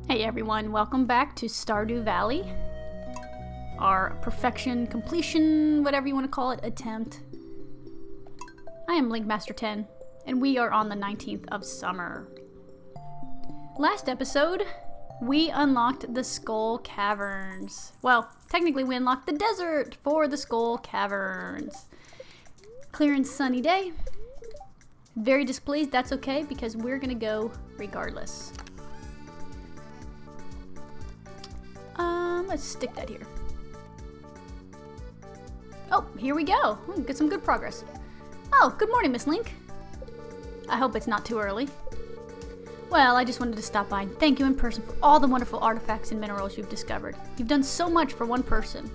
Hey everyone, welcome back to Stardew Valley. Our perfection, completion, whatever you want to call it, attempt. I am Linkmaster 10, and we are on the 19th of summer. Last episode, we unlocked the Skull Caverns. Well, technically we unlocked the desert for the Skull Caverns. Clear and sunny day. Very displeased, that's okay, because we're gonna go regardless. Let's stick that here. Oh, here we go. Ooh, get some good progress. Oh, good morning, Miss Link. I hope it's not too early. Well, I just wanted to stop by and thank you in person for all the wonderful artifacts and minerals you've discovered. You've done so much for one person.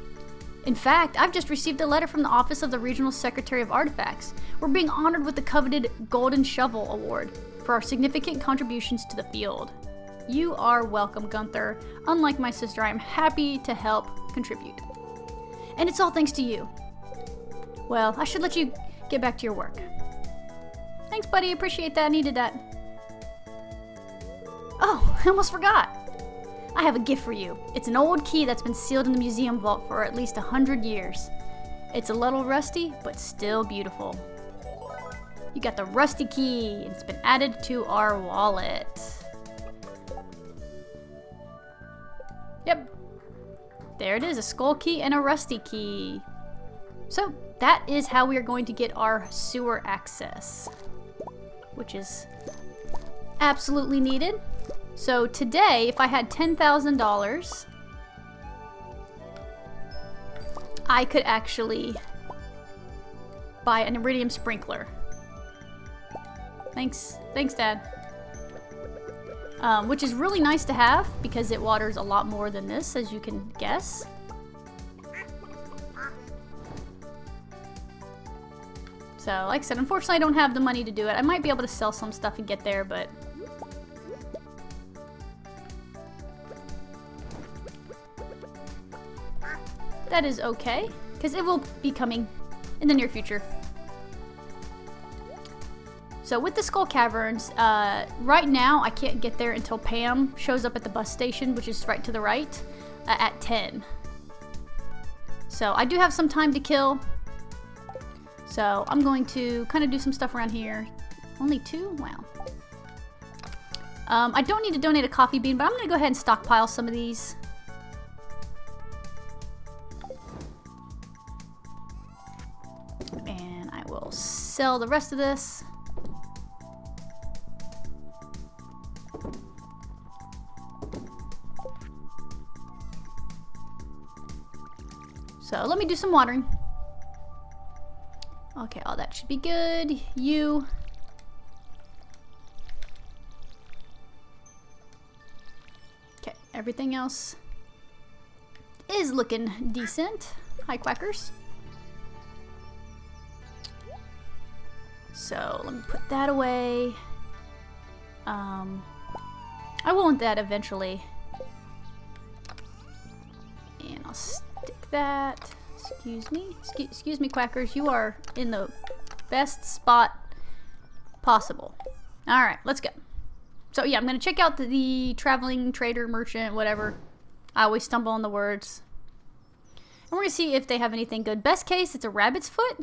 In fact, I've just received a letter from the Office of the Regional Secretary of Artifacts. We're being honored with the coveted Golden Shovel Award for our significant contributions to the field. You are welcome, Gunther. Unlike my sister, I am happy to help contribute. And it's all thanks to you. Well, I should let you get back to your work. Thanks, buddy. Appreciate that. Needed that. Oh, I almost forgot. I have a gift for you. It's an old key that's been sealed in the museum vault for at least 100 years. It's a little rusty, but still beautiful. You got the rusty key. It's been added to our wallet. Yep. There it is, a skull key and a rusty key. So that is how we are going to get our sewer access, which is absolutely needed. So today, if I had $10,000, I could actually buy an iridium sprinkler. Thanks, Dad. Which is really nice to have because it waters a lot more than this, as you can guess. So, like I said, unfortunately I don't have the money to do it. I might be able to sell some stuff and get there, but... that is okay, because it will be coming in the near future. So with the Skull Caverns, right now I can't get there until Pam shows up at the bus station, which is right to the right, at 10. So I do have some time to kill. So I'm going to kind of do some stuff around here. Only 2? Wow. I don't need to donate a coffee bean, but I'm going to go ahead and stockpile some of these. And I will sell the rest of this. So let me do some watering. Okay, all that should be good. You. Okay, everything else is looking decent. Hi, Quackers. So let me put that away. I will want that eventually. And I'll stick that. Excuse me. Excuse me, Quackers. You are in the best spot possible. Alright, let's go. So yeah, I'm going to check out the traveling trader, merchant, whatever. I always stumble on the words. And we're going to see if they have anything good. Best case, it's a rabbit's foot,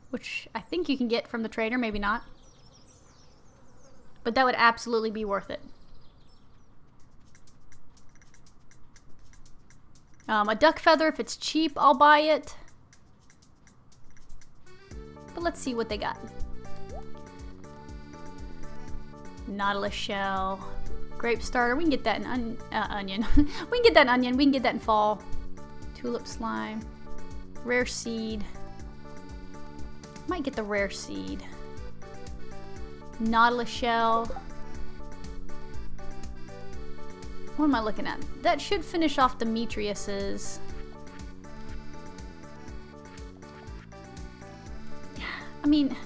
which I think you can get from the trader, maybe not. But that would absolutely be worth it. A duck feather, if it's cheap, I'll buy it. But let's see what they got. Nautilus shell. Grape starter, we can get that in onion. We can get that in onion, we can get that in fall. Tulip slime. Rare seed. Might get the rare seed. Nautilus shell. What am I looking at? That should finish off Demetrius's. I mean,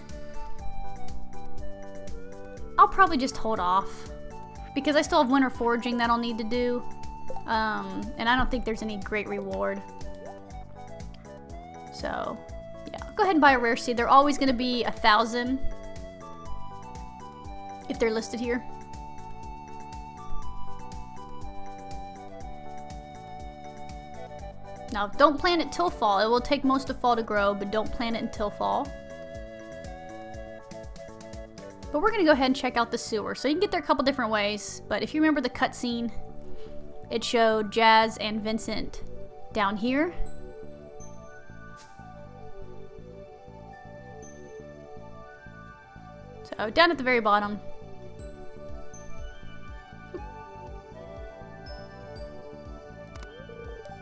I'll probably just hold off because I still have winter foraging that I'll need to do. And I don't think there's any great reward. So, yeah, I'll go ahead and buy a rare seed. They're always going to be 1,000 if they're listed here. Now, don't plant it till fall. It will take most of fall to grow, but don't plant it until fall. But we're gonna go ahead and check out the sewer. So you can get there a couple different ways, but if you remember the cutscene, it showed Jazz and Vincent down here. So down at the very bottom.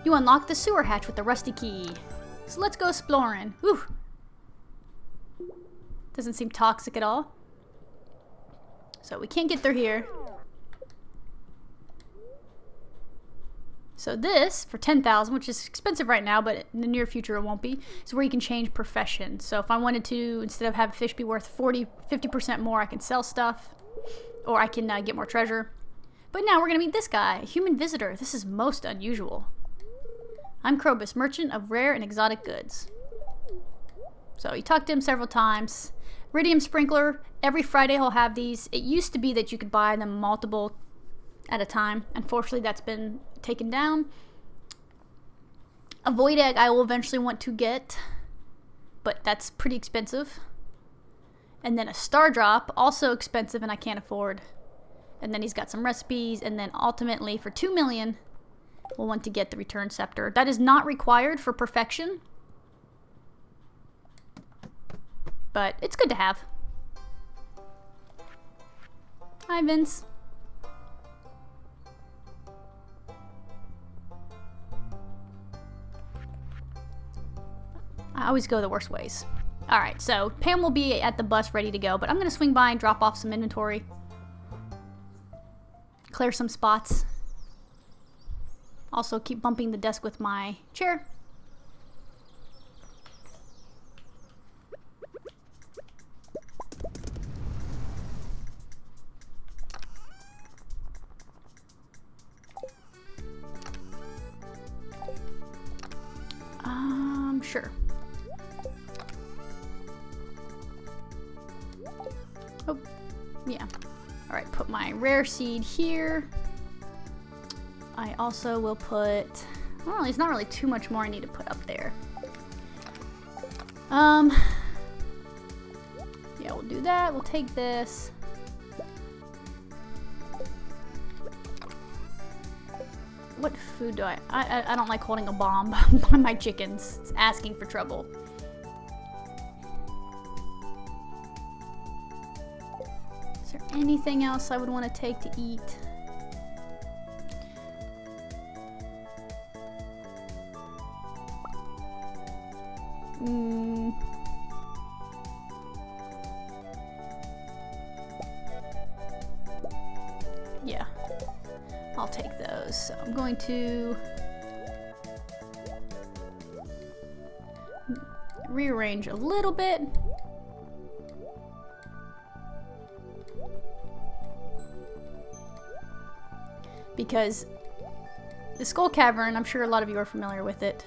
You unlock the sewer hatch with the rusty key. So let's go exploring. Whew. Doesn't seem toxic at all. So we can't get through here. So this, for 10,000, which is expensive right now, but in the near future it won't be, is where you can change profession. So if I wanted to, instead of have fish be worth 50% more, I can sell stuff. Or I can get more treasure. But now we're going to meet this guy, human visitor. This is most unusual. I'm Krobus, merchant of rare and exotic goods. So you talked to him several times. Iridium sprinkler, every Friday he'll have these. It used to be that you could buy them multiple at a time. Unfortunately, that's been taken down. A void egg I will eventually want to get, but that's pretty expensive. And then a star drop, also expensive and I can't afford. And then he's got some recipes, and then ultimately for 2 million, we'll want to get the return scepter. That is not required for perfection, but it's good to have. Hi, Vince. I always go the worst ways. Alright, so Pam will be at the bus ready to go, but I'm going to swing by and drop off some inventory. Clear some spots. Also keep bumping the desk with my chair. Sure. Oh, yeah. Alright, put my rare seed here. I also will put... Well, there's not really too much more I need to put up there. Yeah, we'll do that. We'll take this. What food do I don't like holding a bomb by my chickens. It's asking for trouble. Is there anything else I would want to take to eat? Yeah. I'll take those. So I'm going to rearrange a little bit. Because the Skull Cavern, I'm sure a lot of you are familiar with it.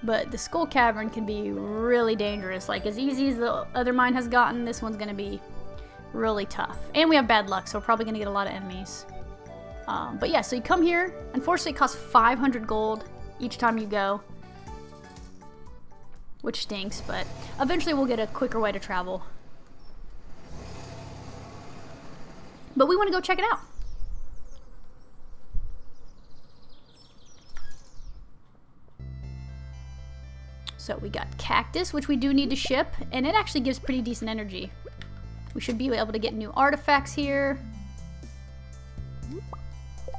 But the Skull Cavern can be really dangerous. Like, as easy as the other mine has gotten, this one's going to be really tough. And we have bad luck, so we're probably going to get a lot of enemies. But yeah, so you come here. Unfortunately, it costs 500 gold each time you go. Which stinks, but eventually we'll get a quicker way to travel. But we want to go check it out. So we got cactus, which we do need to ship, and it actually gives pretty decent energy. We should be able to get new artifacts here.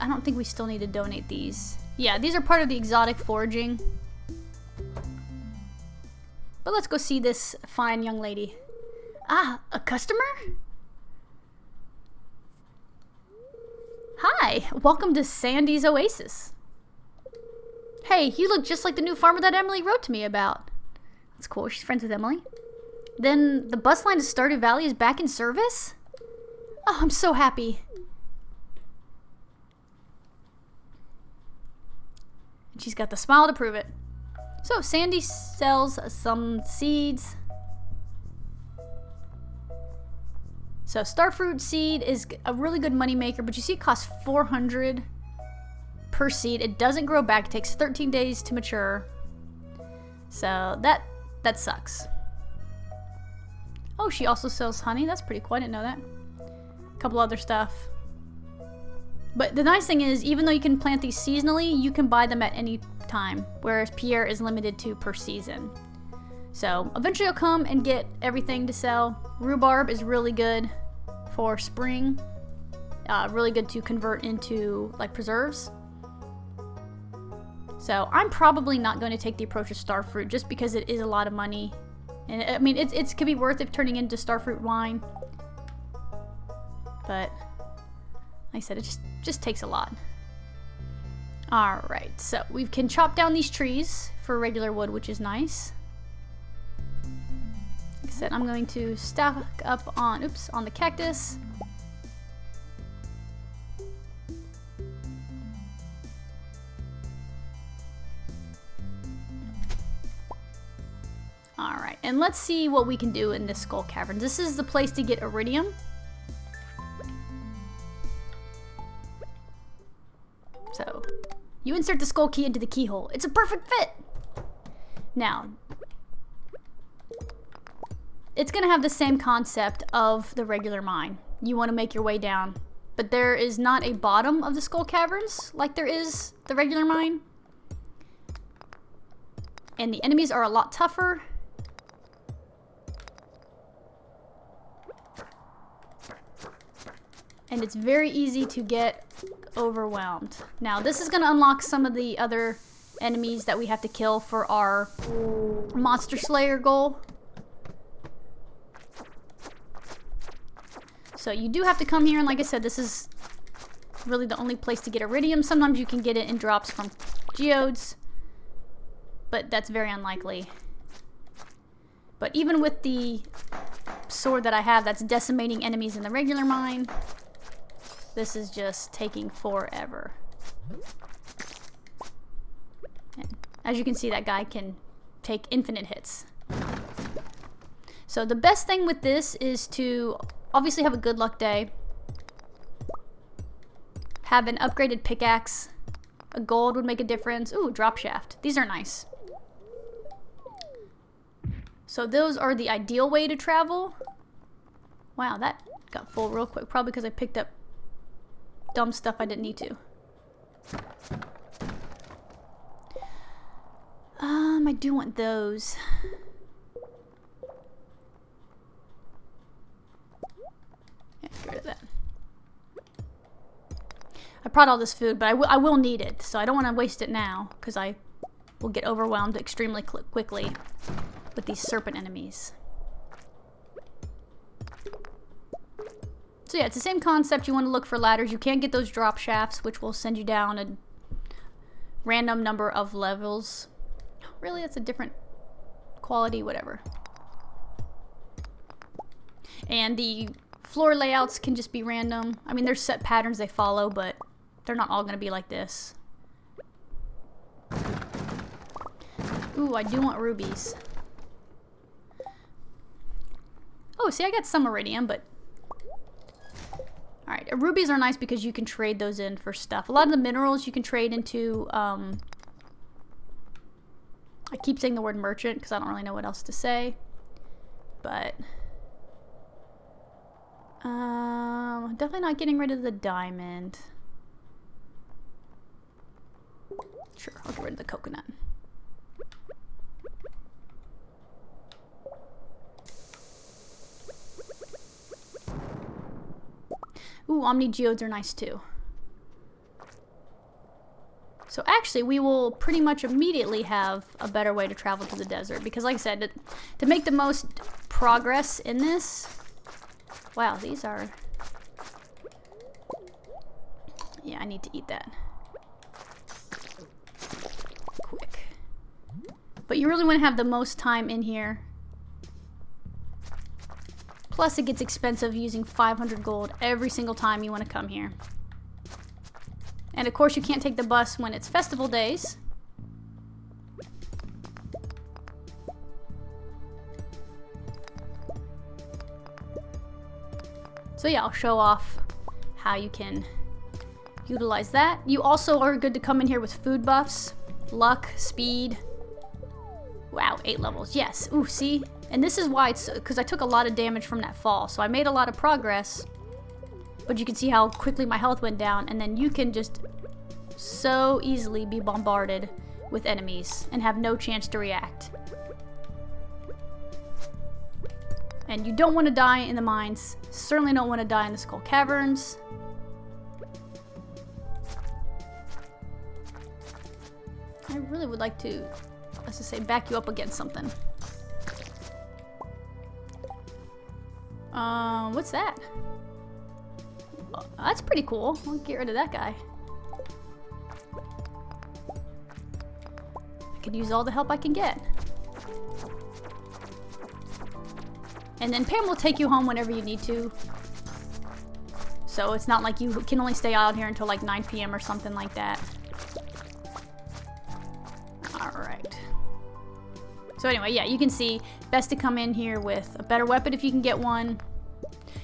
I don't think we still need to donate these. Yeah, these are part of the exotic foraging. But let's go see this fine young lady. Ah, a customer? Hi, welcome to Sandy's Oasis. Hey, you look just like the new farmer that Emily wrote to me about. That's cool, she's friends with Emily. Then the bus line to Stardew Valley is back in service? Oh, I'm so happy. And she's got the smile to prove it. So, Sandy sells some seeds. So, Starfruit seed is a really good money maker, but you see it costs 400 per seed. It doesn't grow back. It takes 13 days to mature. So that sucks. Oh, she also sells honey. That's pretty cool. I didn't know that. A couple other stuff. But the nice thing is, even though you can plant these seasonally, you can buy them at any time, whereas Pierre is limited to per season. So eventually I'll come and get everything to sell. Rhubarb is really good for spring. Really good to convert into like preserves. So I'm probably not going to take the approach of starfruit just because it is a lot of money. And I mean, it could be worth it turning into starfruit wine. But like I said, it just takes a lot. Alright, so we can chop down these trees for regular wood, which is nice. Like I said, I'm going to stack up on the cactus. Alright, and let's see what we can do in this skull cavern. This is the place to get iridium. So, you insert the skull key into the keyhole. It's a perfect fit! Now, it's going to have the same concept of the regular mine. You want to make your way down. But there is not a bottom of the skull caverns like there is the regular mine. And the enemies are a lot tougher. And it's very easy to get overwhelmed. Now, this is going to unlock some of the other enemies that we have to kill for our Monster Slayer goal. So you do have to come here, and like I said, this is really the only place to get iridium. Sometimes you can get it in drops from geodes, but that's very unlikely. But even with the sword that I have that's decimating enemies in the regular mine, this is just taking forever. And as you can see, that guy can take infinite hits. So the best thing with this is to obviously have a good luck day. Have an upgraded pickaxe. A gold would make a difference. Ooh, drop shaft. These are nice. So those are the ideal way to travel. Wow, that got full real quick. Probably because I picked up dumb stuff I didn't need to. I do want those. Yeah, get rid of that. I brought all this food, but I will need it, so I don't want to waste it now, because I will get overwhelmed extremely quickly with these serpent enemies. So yeah, it's the same concept. You want to look for ladders. You can get those drop shafts, which will send you down a random number of levels. Really, that's a different quality, whatever. And the floor layouts can just be random. I mean, there's set patterns they follow, but they're not all going to be like this. Ooh, I do want rubies. Oh, see, I got some iridium, but... Alright, rubies are nice because you can trade those in for stuff. A lot of the minerals you can trade into, I keep saying the word merchant because I don't really know what else to say. But... definitely not getting rid of the diamond. Sure, I'll get rid of the coconut. Ooh, Omni Geodes are nice too. So actually, we will pretty much immediately have a better way to travel to the desert. Because like I said, to make the most progress in this... Wow, these are... Yeah, I need to eat that. Quick. But you really want to have the most time in here. Plus, it gets expensive using 500 gold every single time you want to come here. And of course, you can't take the bus when it's festival days. So yeah, I'll show off how you can Utilize that. You also are good to come in here with food buffs. Luck, speed. Wow, 8 levels. Yes. Ooh, see? And this is why it's... because I took a lot of damage from that fall. So I made a lot of progress. But you can see how quickly my health went down. And then you can just so easily be bombarded with enemies and have no chance to react. And you don't want to die in the mines. Certainly don't want to die in the Skull Caverns. I really would like to, let's just say, back you up against something. What's that? Oh, that's pretty cool. I'll get rid of that guy. I could use all the help I can get. And then Pam will take you home whenever you need to. So it's not like you can only stay out here until like 9 p.m. or something like that. Alright. So anyway, yeah, you can see, best to come in here with a better weapon if you can get one.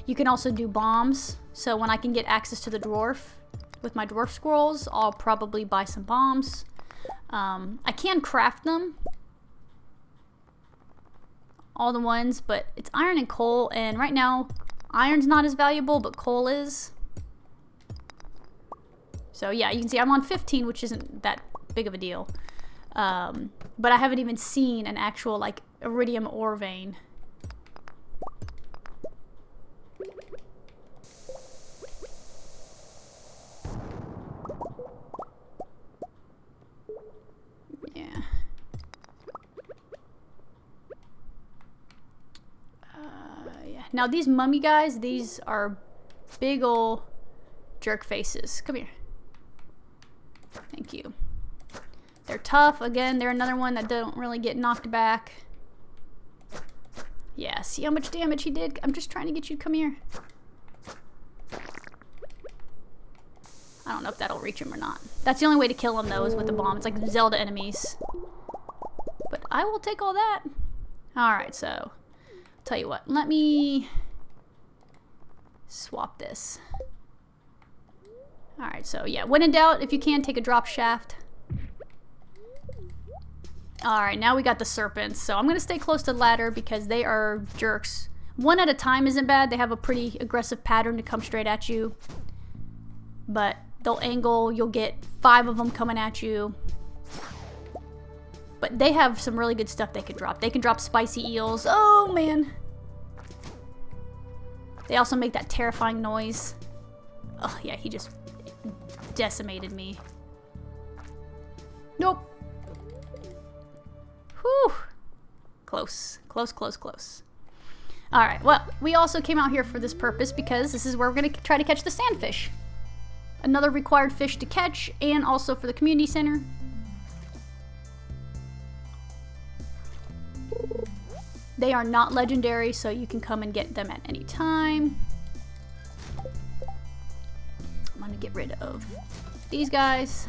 You can also do bombs. So when I can get access to the dwarf with my dwarf scrolls, I'll probably buy some bombs. I can craft them. All the ones, but it's iron and coal, and right now iron's not as valuable, but coal is. So yeah, you can see I'm on 15, which isn't that big of a deal. But I haven't even seen an actual like iridium ore vein. Yeah. Yeah. Now these mummy guys, these are big ol' jerk faces. Come here. Thank you. They're tough. Again, they're another one that don't really get knocked back. Yeah, see how much damage he did? I'm just trying to get you to come here. I don't know if that'll reach him or not. That's the only way to kill him, though, is with the bomb. It's like Zelda enemies. But I will take all that. Alright, so... tell you what. Let me... swap this. Alright, so yeah. When in doubt, if you can, take a drop shaft. Alright, now we got the serpents. So I'm going to stay close to the ladder because they are jerks. One at a time isn't bad. They have a pretty aggressive pattern to come straight at you. But they'll angle. You'll get 5 of them coming at you. But they have some really good stuff they can drop. They can drop spicy eels. Oh, man. They also make that terrifying noise. Oh, yeah, he just decimated me. Nope. Whew. Close. Close, close, close. Alright, well, we also came out here for this purpose because this is where we're going to try to catch the sandfish. Another required fish to catch, and also for the community center. They are not legendary, so you can come and get them at any time. I'm going to get rid of these guys.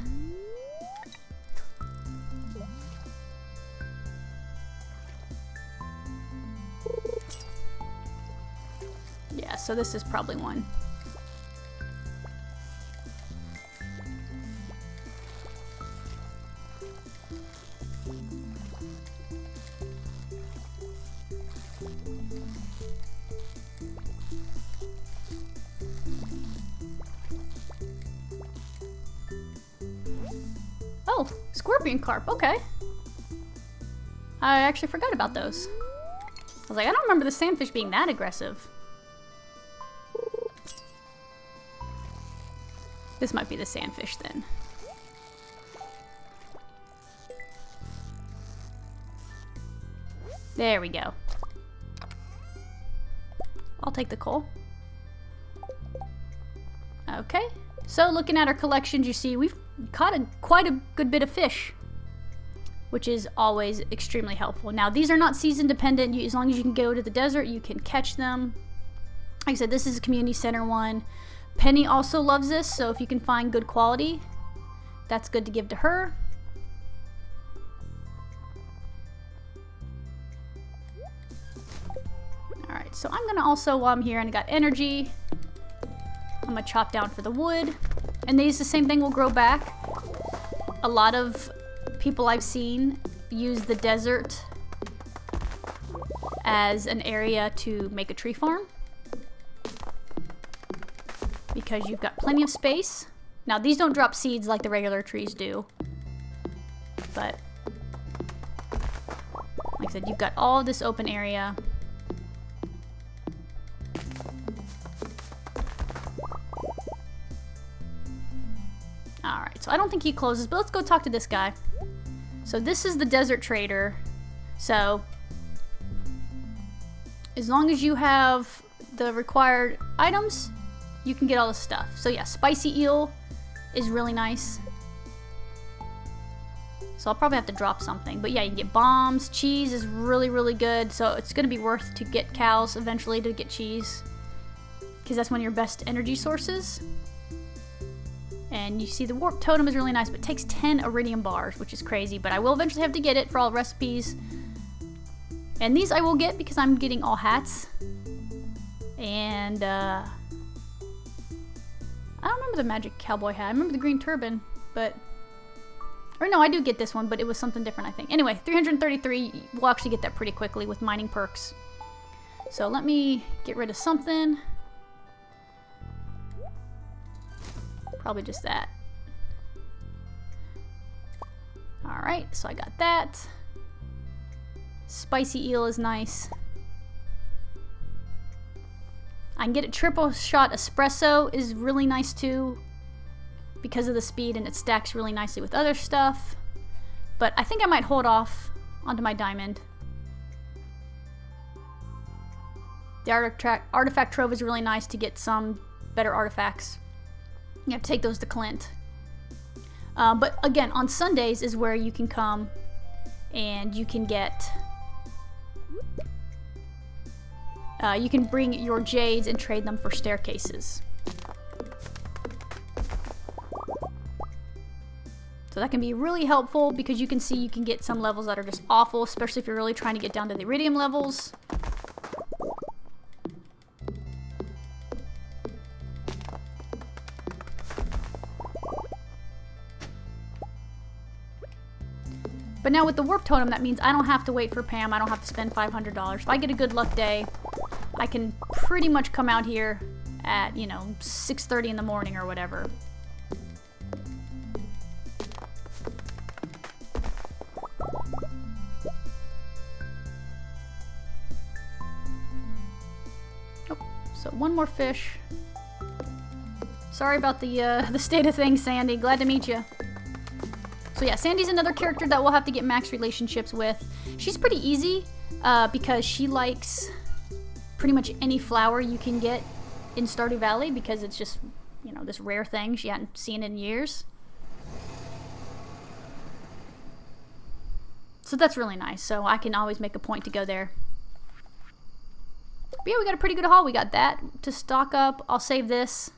Yeah, so this is probably one. Oh, scorpion carp, okay. I actually forgot about those. I was like, I don't remember the sandfish being that aggressive. This might be the sandfish then. There we go. I'll take the coal. Okay. So looking at our collections, you see we've caught quite a good bit of fish, which is always extremely helpful. Now, these are not season dependent. As long as you can go to the desert, you can catch them. Like I said, this is a community center one. Penny also loves this, so if you can find good quality, that's good to give to her. Alright, so I'm going to also, while I'm here and I got energy, I'm going to chop down for the wood. And these, the same thing will grow back. A lot of people I've seen use the desert as an area to make a tree farm, because you've got plenty of space. Now, these don't drop seeds like the regular trees do, but like I said, you've got all this open area. Alright, so I don't think he closes, but let's go talk to this guy. So this is the desert trader. So as long as you have the required items, you can get all the stuff. So yeah, spicy eel is really nice. So I'll probably have to drop something. But yeah, you can get bombs. Cheese is really, really good. So it's going to be worth to get cows eventually to get cheese, because that's one of your best energy sources. And you see the warp totem is really nice, but it takes 10 iridium bars, which is crazy. But I will eventually have to get it for all recipes. And these I will get because I'm getting all hats. And I don't remember the magic cowboy hat. I remember the green turban, but... Or no, I do get this one, but it was something different, I think. Anyway, 333, we'll actually get that pretty quickly with mining perks. So let me get rid of something. Probably just that. Alright, so I got that. Spicy eel is nice. I can get a triple shot espresso is really nice too, because of the speed, and it stacks really nicely with other stuff. But I think I might hold off onto my diamond. The artifact trove is really nice to get some better artifacts. You have to take those to Clint. But again, on Sundays is where you can come and you can get... you can bring your jades and trade them for staircases. So that can be really helpful, because you can see you can get some levels that are just awful, especially if you're really trying to get down to the iridium levels. But now with the warp totem, that means I don't have to wait for Pam. I don't have to spend $500. If I get a good luck day, I can pretty much come out here at, you know, 6:30 in the morning or whatever. Oh, so one more fish. Sorry about the state of things, Sandy. Glad to meet you. So yeah, Sandy's another character that we'll have to get max relationships with. She's pretty easy because she likes pretty much any flower you can get in Stardew Valley, because it's just, you know, this rare thing she hadn't seen in years. So that's really nice. So I can always make a point to go there. But yeah, we got a pretty good haul. We got that to stock up. I'll save this.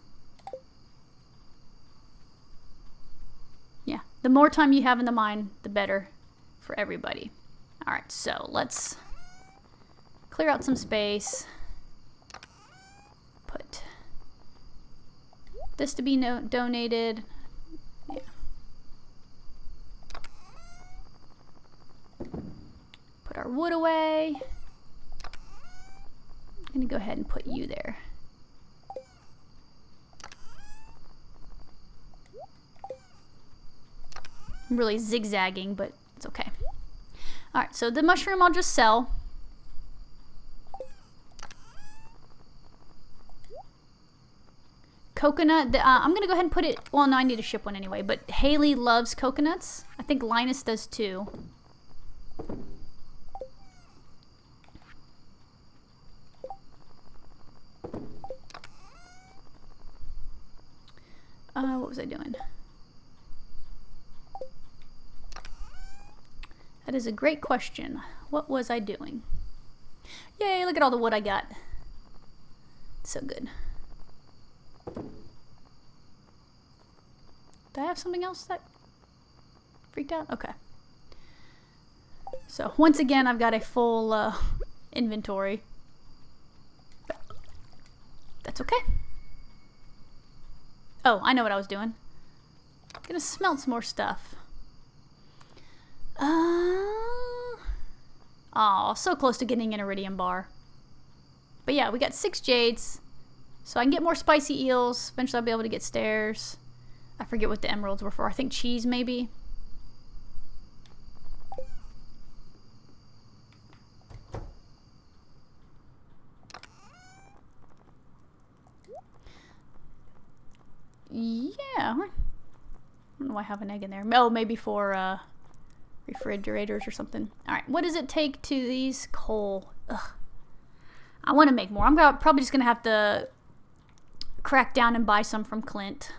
Yeah, the more time you have in the mine, the better for everybody. Alright, so let's clear out some space. Put this to be donated. Yeah. Put our wood away. I'm gonna go ahead and put you there. I'm really zigzagging, but it's okay. Alright, so the mushroom I'll just sell. Coconut, I'm gonna go ahead and put it, well, no, I need to ship one anyway, but Haley loves coconuts. I think Linus does too. What was I doing? That is a great question. What was I doing? Yay, look at all the wood I got. So good. Do I have something else that freaked out? Okay. So once again, I've got a full inventory. But that's okay. Oh, I know what I was doing. Gonna smelt some more stuff. Oh, so close to getting an iridium bar. But yeah, we got 6 jades. So I can get more spicy eels. Eventually I'll be able to get stairs. I forget what the emeralds were for. I think cheese, maybe. Yeah. I don't know why I have an egg in there. Oh, maybe for refrigerators or something. Alright, what does it take to these coal? Ugh. I want to make more. I'm probably just going to have to crack down and buy some from Clint.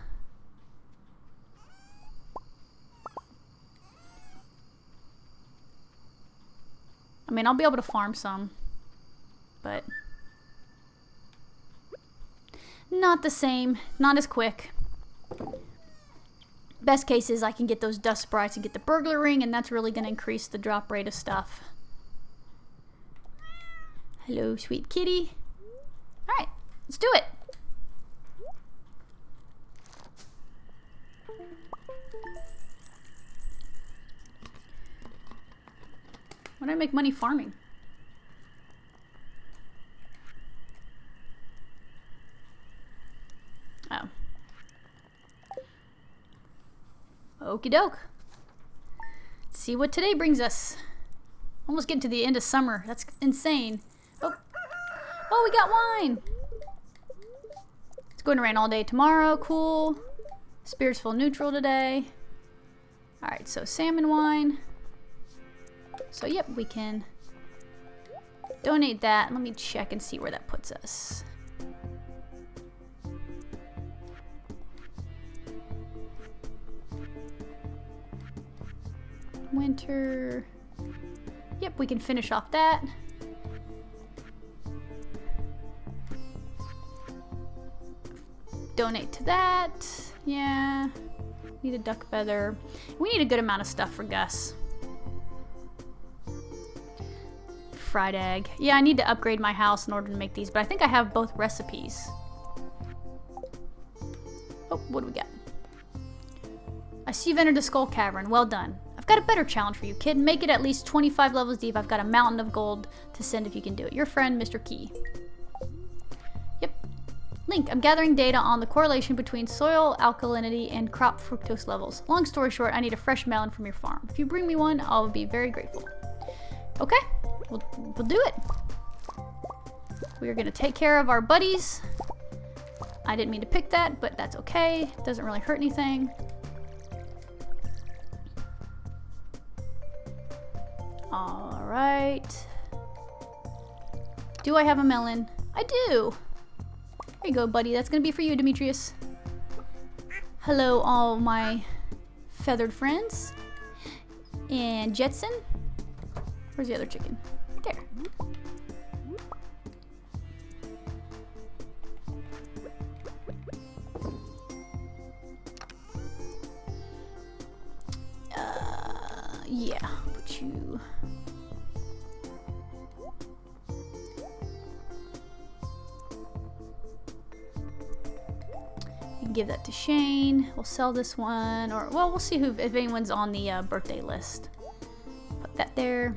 I mean, I'll be able to farm some, but not the same, not as quick. Best case is I can get those dust sprites and get the burglar ring, and that's really going to increase the drop rate of stuff. Hello, sweet kitty. Alright, let's do it. Why do I make money farming? Oh. Okie doke. Let's see what today brings us. Almost getting to the end of summer. That's insane. Oh, we got wine. It's going to rain all day tomorrow. Cool. Spirits full neutral today. Alright, so salmon wine. So, yep, we can donate that. Let me check and see where that puts us. Winter. Yep, we can finish off that. Donate to that. Yeah. Need a duck feather. We need a good amount of stuff for Gus. Fried egg. Yeah, I need to upgrade my house in order to make these, but I think I have both recipes. Oh, what do we got? I see you've entered the Skull Cavern. Well done. I've got a better challenge for you, kid. Make it at least 25 levels deep. I've got a mountain of gold to send if you can do it. Your friend, Mr. Key. Yep. Link, I'm gathering data on the correlation between soil alkalinity and crop fructose levels. Long story short, I need a fresh melon from your farm. If you bring me one, I'll be very grateful. Okay. We'll do it. We are going to take care of our buddies. I didn't mean to pick that, but that's okay. It doesn't really hurt anything. Alright. Do I have a melon? I do. There you go, buddy. That's going to be for you, Demetrius. Hello, all my feathered friends. And Jetson. Where's the other chicken? There. Yeah, put you. You can give that to Shane. We'll sell this one, or well, we'll see if anyone's on the birthday list. Put that there.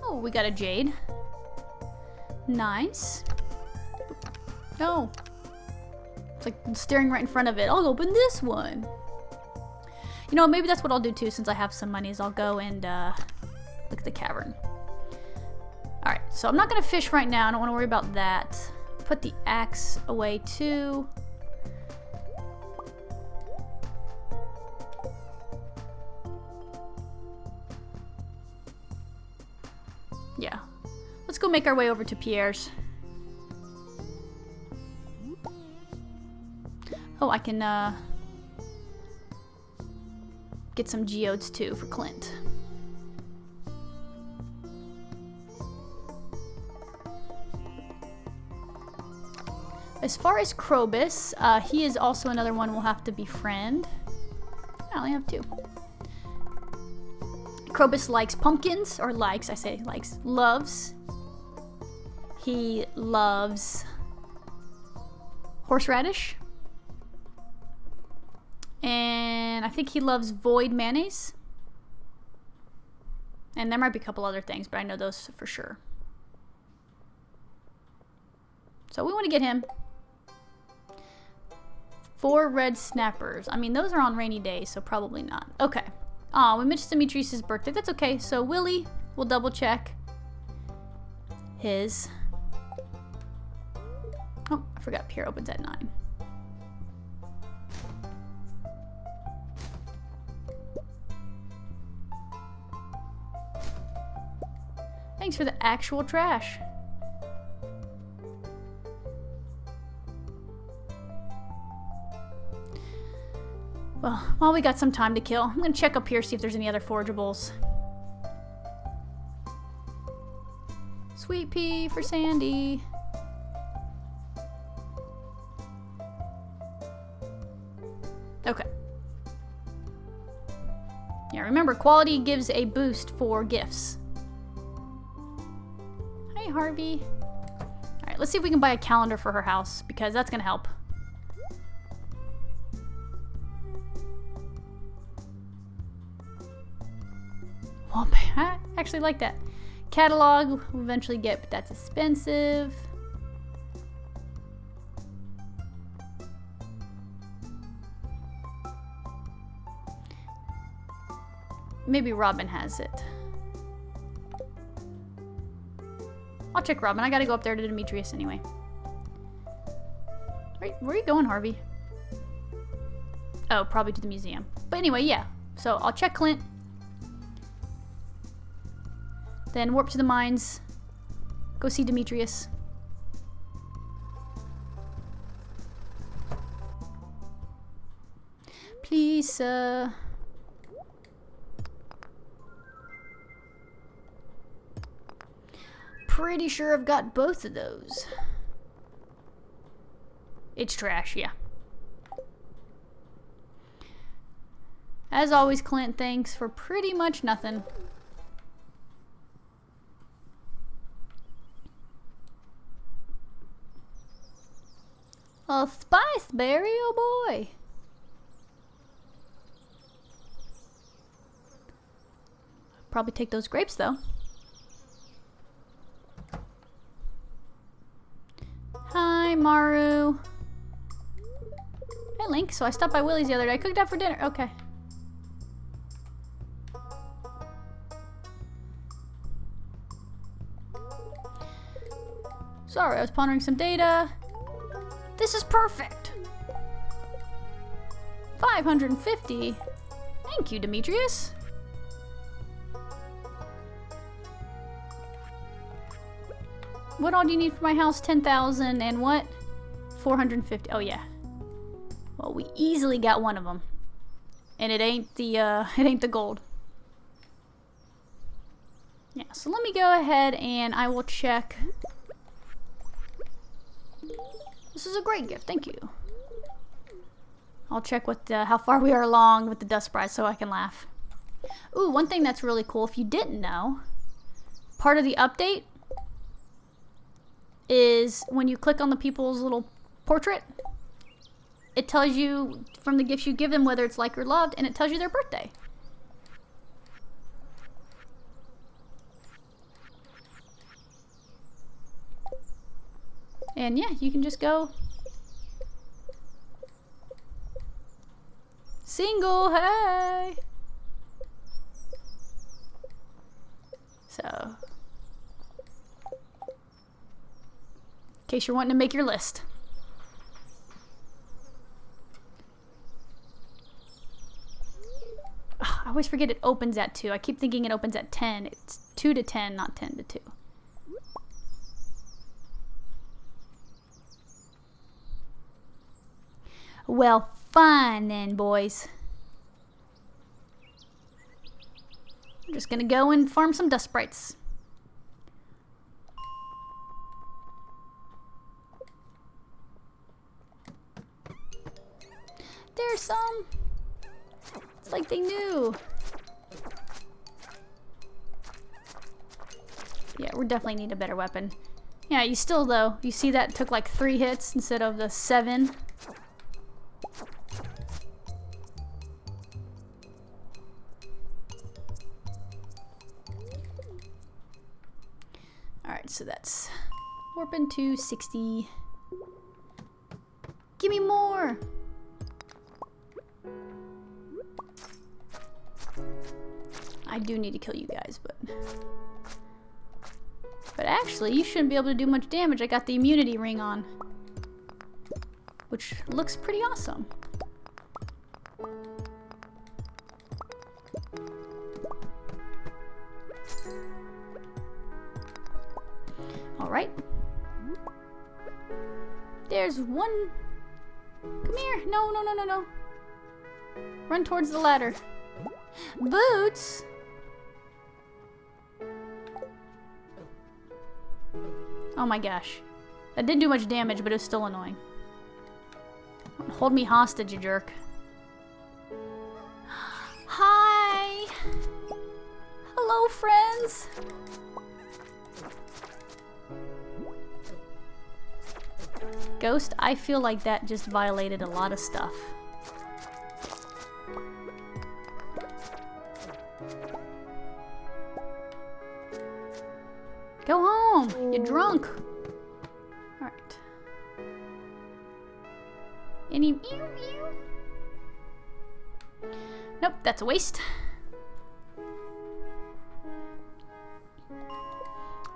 Oh, we got a jade. Nice. No. It's like staring right in front of it. I'll open this one. You know, maybe that's what I'll do too, since I have some money, is I'll go and look at the cavern. Alright, so I'm not going to fish right now. I don't want to worry about that. Put the axe away too. Yeah. Let's go make our way over to Pierre's. Oh, I can get some geodes too for Clint. As far as Krobus, he is also another one we'll have to befriend. I only have 2. Krobus likes pumpkins, or likes, I say likes, loves. He loves horseradish. And I think he loves void mayonnaise. And there might be a couple other things, but I know those for sure. So we want to get him 4 red snappers. I mean, those are on rainy days, so probably not. Okay. Aw, we missed Demetrius' birthday. That's okay. So Willie, we'll double check his. Oh, I forgot Pier opens at 9. Thanks for the actual trash. Well, while we got some time to kill, I'm gonna check up here, see if there's any other forageables. Sweet pea for Sandy. Okay. Yeah, remember, quality gives a boost for gifts. Hi, Harvey. Alright, let's see if we can buy a calendar for her house, because that's gonna help. I actually like that. Catalog we'll eventually get, but that's expensive. Maybe Robin has it. I'll check Robin. I gotta go up there to Demetrius anyway. Where are you going, Harvey? Oh, probably to the museum. But anyway, yeah. So I'll check Clint. Then warp to the mines. Go see Demetrius. Please, pretty sure I've got both of those. It's trash, yeah. As always, Clint, thanks for pretty much nothing. A spice berry, oh boy. Probably take those grapes though. Hi, Maru. Hey, Link. So I stopped by Willie's the other day. I cooked out for dinner. Okay. Sorry, I was pondering some data. This is perfect. 550. Thank you, Demetrius. What all do you need for my house? 10,000 and what? 450. Oh yeah. Well, we easily got one of them, and it ain't the gold. Yeah. So let me go ahead and I will check. This is a great gift, thank you. I'll check what how far we are along with the dust prize so I can laugh. Ooh, one thing that's really cool, if you didn't know, part of the update is when you click on the people's little portrait, it tells you from the gifts you give them whether it's liked or loved, and it tells you their birthday. And yeah, you can just go single, hey! So, in case you're wanting to make your list. Ugh, I always forget it opens at 2. I keep thinking it opens at 10. It's 2 to 10, not 10 to 2. Well, fine then, boys. I'm just gonna go and farm some dust sprites. There's some. It's like they knew. Yeah, we definitely need a better weapon. Yeah, you still, though, you see that took like 3 hits instead of the 7. Alright, so that's warping to 60. Give me more! I do need to kill you guys, but actually, you shouldn't be able to do much damage. I got the immunity ring on, which looks pretty awesome. All right. There's one. Come here. No, no, no, no, no. Run towards the ladder. Boots? Oh my gosh. That didn't do much damage, but it was still annoying. Hold me hostage, you jerk. Hi! Hello, friends! Ghost, I feel like that just violated a lot of stuff. Go home! You're drunk! Alright. Any... Nope, that's a waste.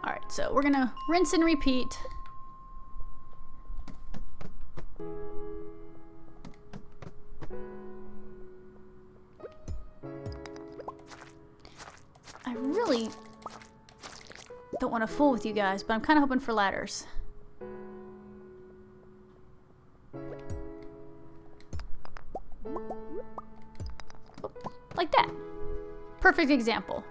Alright, so we're gonna rinse and repeat. I really don't want to fool with you guys, but I'm kind of hoping for ladders. Like that. Perfect example.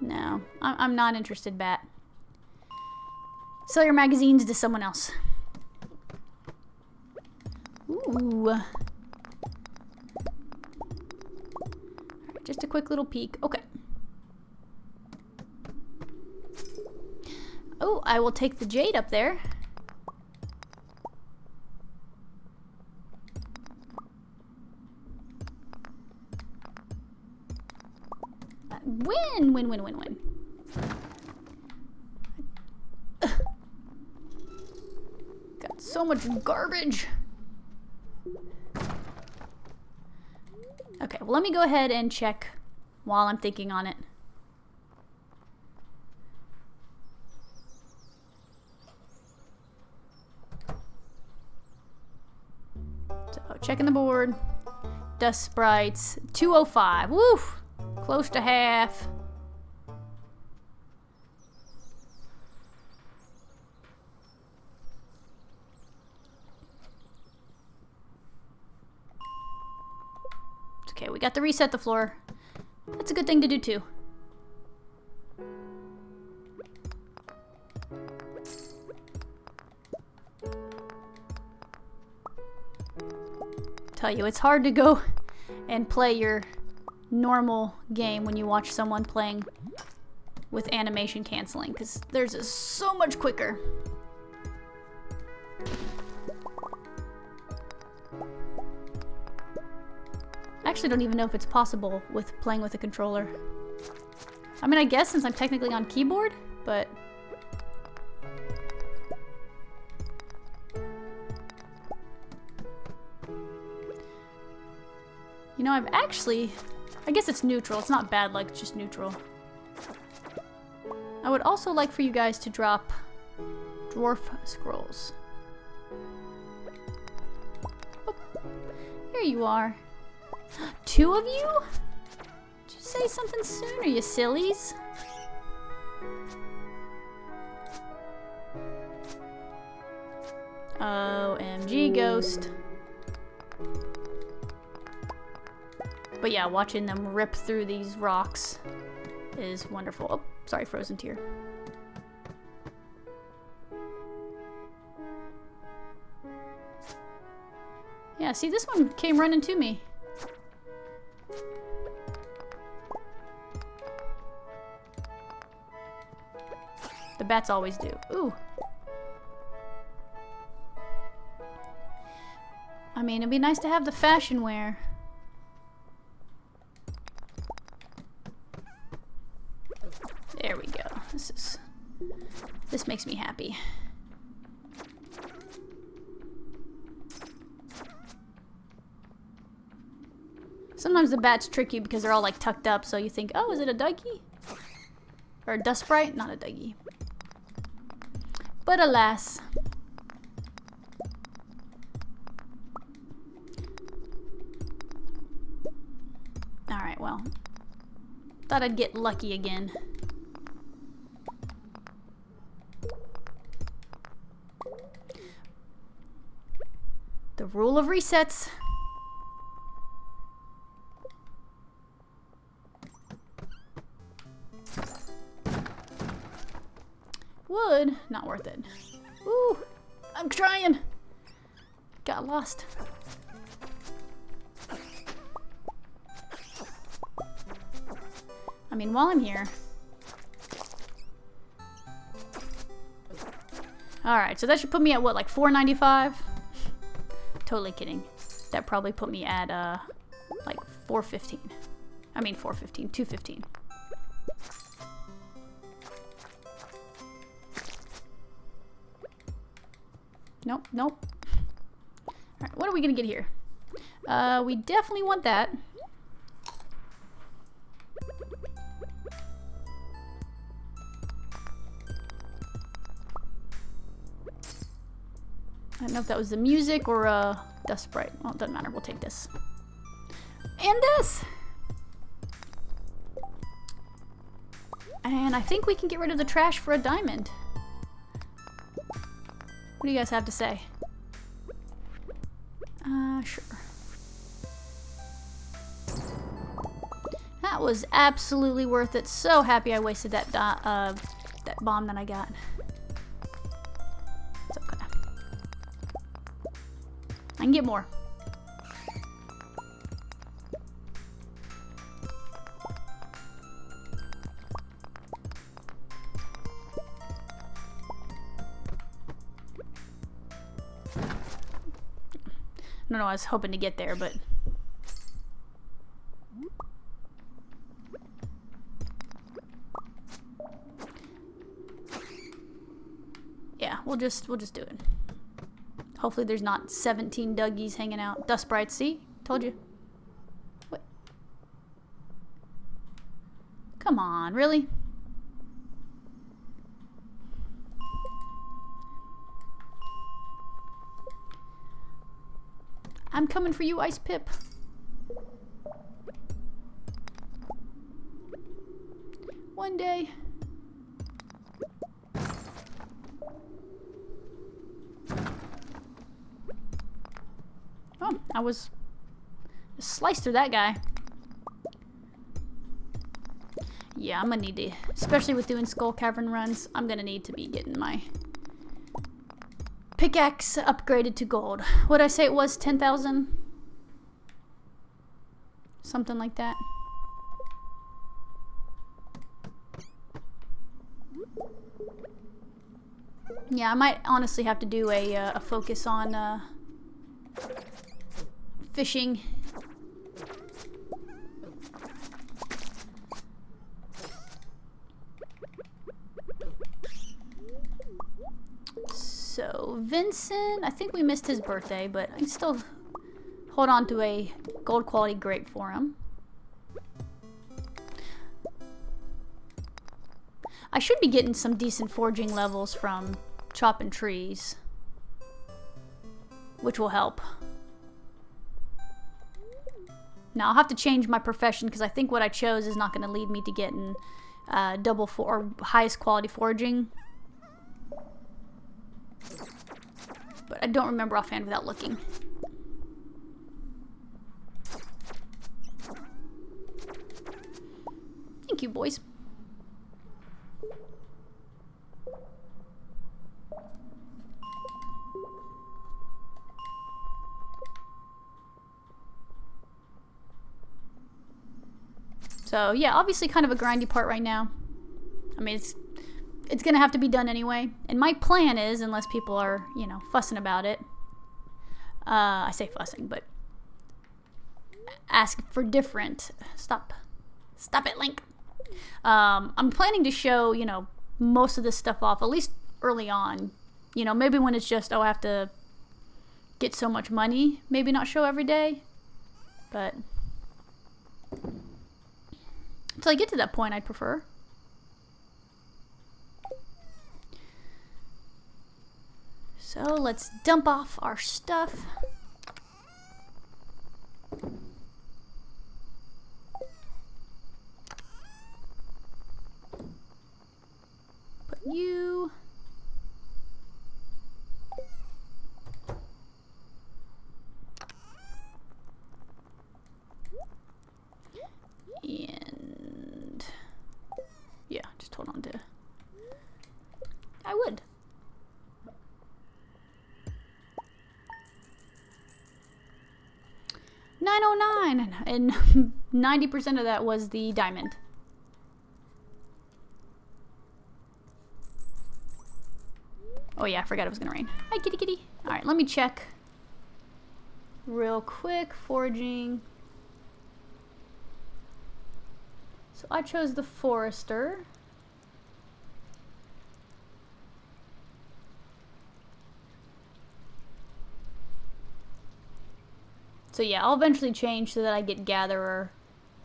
No, I'm not interested, Bat. Sell your magazines to someone else. Ooh. Alright, just a quick little peek. Okay. Oh, I will take the jade up there. Win, win, win, win, win. Got so much garbage. Okay, well, let me go ahead and check while I'm thinking on it. So, checking the board. Dust sprites. 205. Woof! Close to half. Okay, we got to reset the floor. That's a good thing to do too. Tell you, it's hard to go and play your normal game when you watch someone playing with animation canceling, because theirs is so much quicker. I actually don't even know if it's possible with playing with a controller. I mean, I guess since I'm technically on keyboard, but you know, I guess it's neutral. It's not bad, like, it's just neutral. I would also like for you guys to drop dwarf scrolls. Oh, here you are. 2 of you? Did you say something sooner, you sillies? OMG, Ghost. But yeah, watching them rip through these rocks is wonderful. Oh, sorry, frozen tear. Yeah, see, this one came running to me. The bats always do. Ooh. I mean, it'd be nice to have the fashion wear. There we go. This makes me happy. Sometimes the bats trick you because they're all like tucked up, so you think, oh, is it a Dougie? Or a dust sprite? Not a Dougie. But alas. Alright, well. Thought I'd get lucky again. The rule of resets. Wood, not worth it. Ooh, I'm trying. Got lost. I mean, while I'm here. Alright, so that should put me at what, like $4.95? Totally kidding. That probably put me at like $4.15. I mean $4.15, $2.15. Nope, nope. Alright, what are we gonna get here? We definitely want that. I don't know if that was the music or dust sprite. Well, it doesn't matter. We'll take this. And this! And I think we can get rid of the trash for a diamond. What do you guys have to say? Sure. That was absolutely worth it. So happy I wasted that that bomb that I got. It's okay. I can get more. I don't know, I was hoping to get there, but... Yeah, we'll just do it. Hopefully there's not 17 Dougies hanging out. Dust sprites, see? Told you. What? Come on, really? I'm coming for you, Ice Pip. One day. Oh, I was sliced through that guy. Yeah, I'm gonna need to, especially with doing Skull Cavern runs, I'm gonna need to be getting my pickaxe upgraded to gold. What'd I say it was? 10,000? Something like that. Yeah, I might honestly have to do a focus on fishing. So, Vincent, I think we missed his birthday, but I can still hold on to a gold quality grape for him. I should be getting some decent foraging levels from chopping trees, which will help. Now, I'll have to change my profession because I think what I chose is not going to lead me to getting or highest quality foraging. But I don't remember offhand without looking. Thank you, boys. So yeah, obviously kind of a grindy part right now. I mean, it's gonna have to be done anyway. And my plan is, unless people are, you know, fussing about it. I say fussing, but ask for different. Stop it, Link. I'm planning to show, you know, most of this stuff off, at least early on. You know, maybe when it's just, oh, I have to get so much money, maybe not show every day. But until I get to that point, I'd prefer. So let's dump off our stuff. Put you. And yeah, just hold on to. I would. $909, and 90% of that was the diamond. Oh yeah, I forgot it was gonna rain. Hi, kitty kitty. All right, let me check real quick. Foraging. So I chose the forester. So yeah, I'll eventually change so that I get gatherer,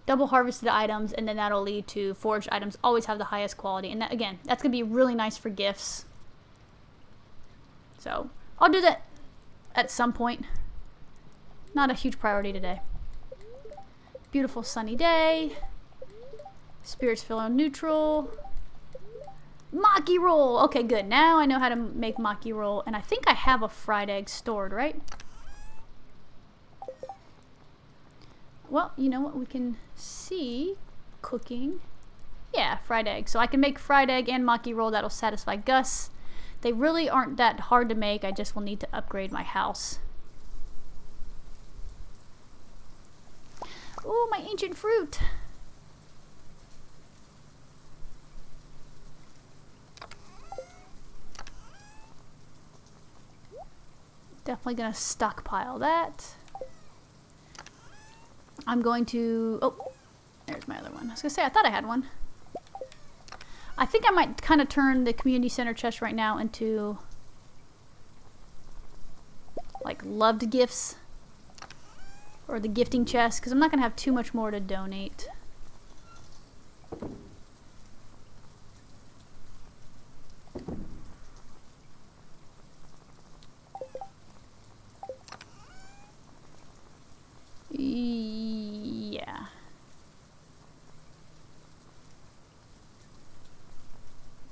double harvested items, and then that'll lead to foraged items always have the highest quality. And that, again, that's gonna be really nice for gifts. So I'll do that at some point. Not a huge priority today. Beautiful sunny day. Spirits feeling neutral. Maki roll. Okay, good. Now I know how to make maki roll, and I think I have a fried egg stored, right? Well, you know what? We can see cooking. Yeah, fried egg. So I can make fried egg and maki roll. That'll satisfy Gus. They really aren't that hard to make. I just will need to upgrade my house. Ooh, my ancient fruit. Definitely gonna stockpile that. I'm going to... Oh, there's my other one. I was gonna say, I thought I had one. I think I might kind of turn the community center chest right now into like loved gifts, or the gifting chest, because I'm not gonna have too much more to donate. Yeah.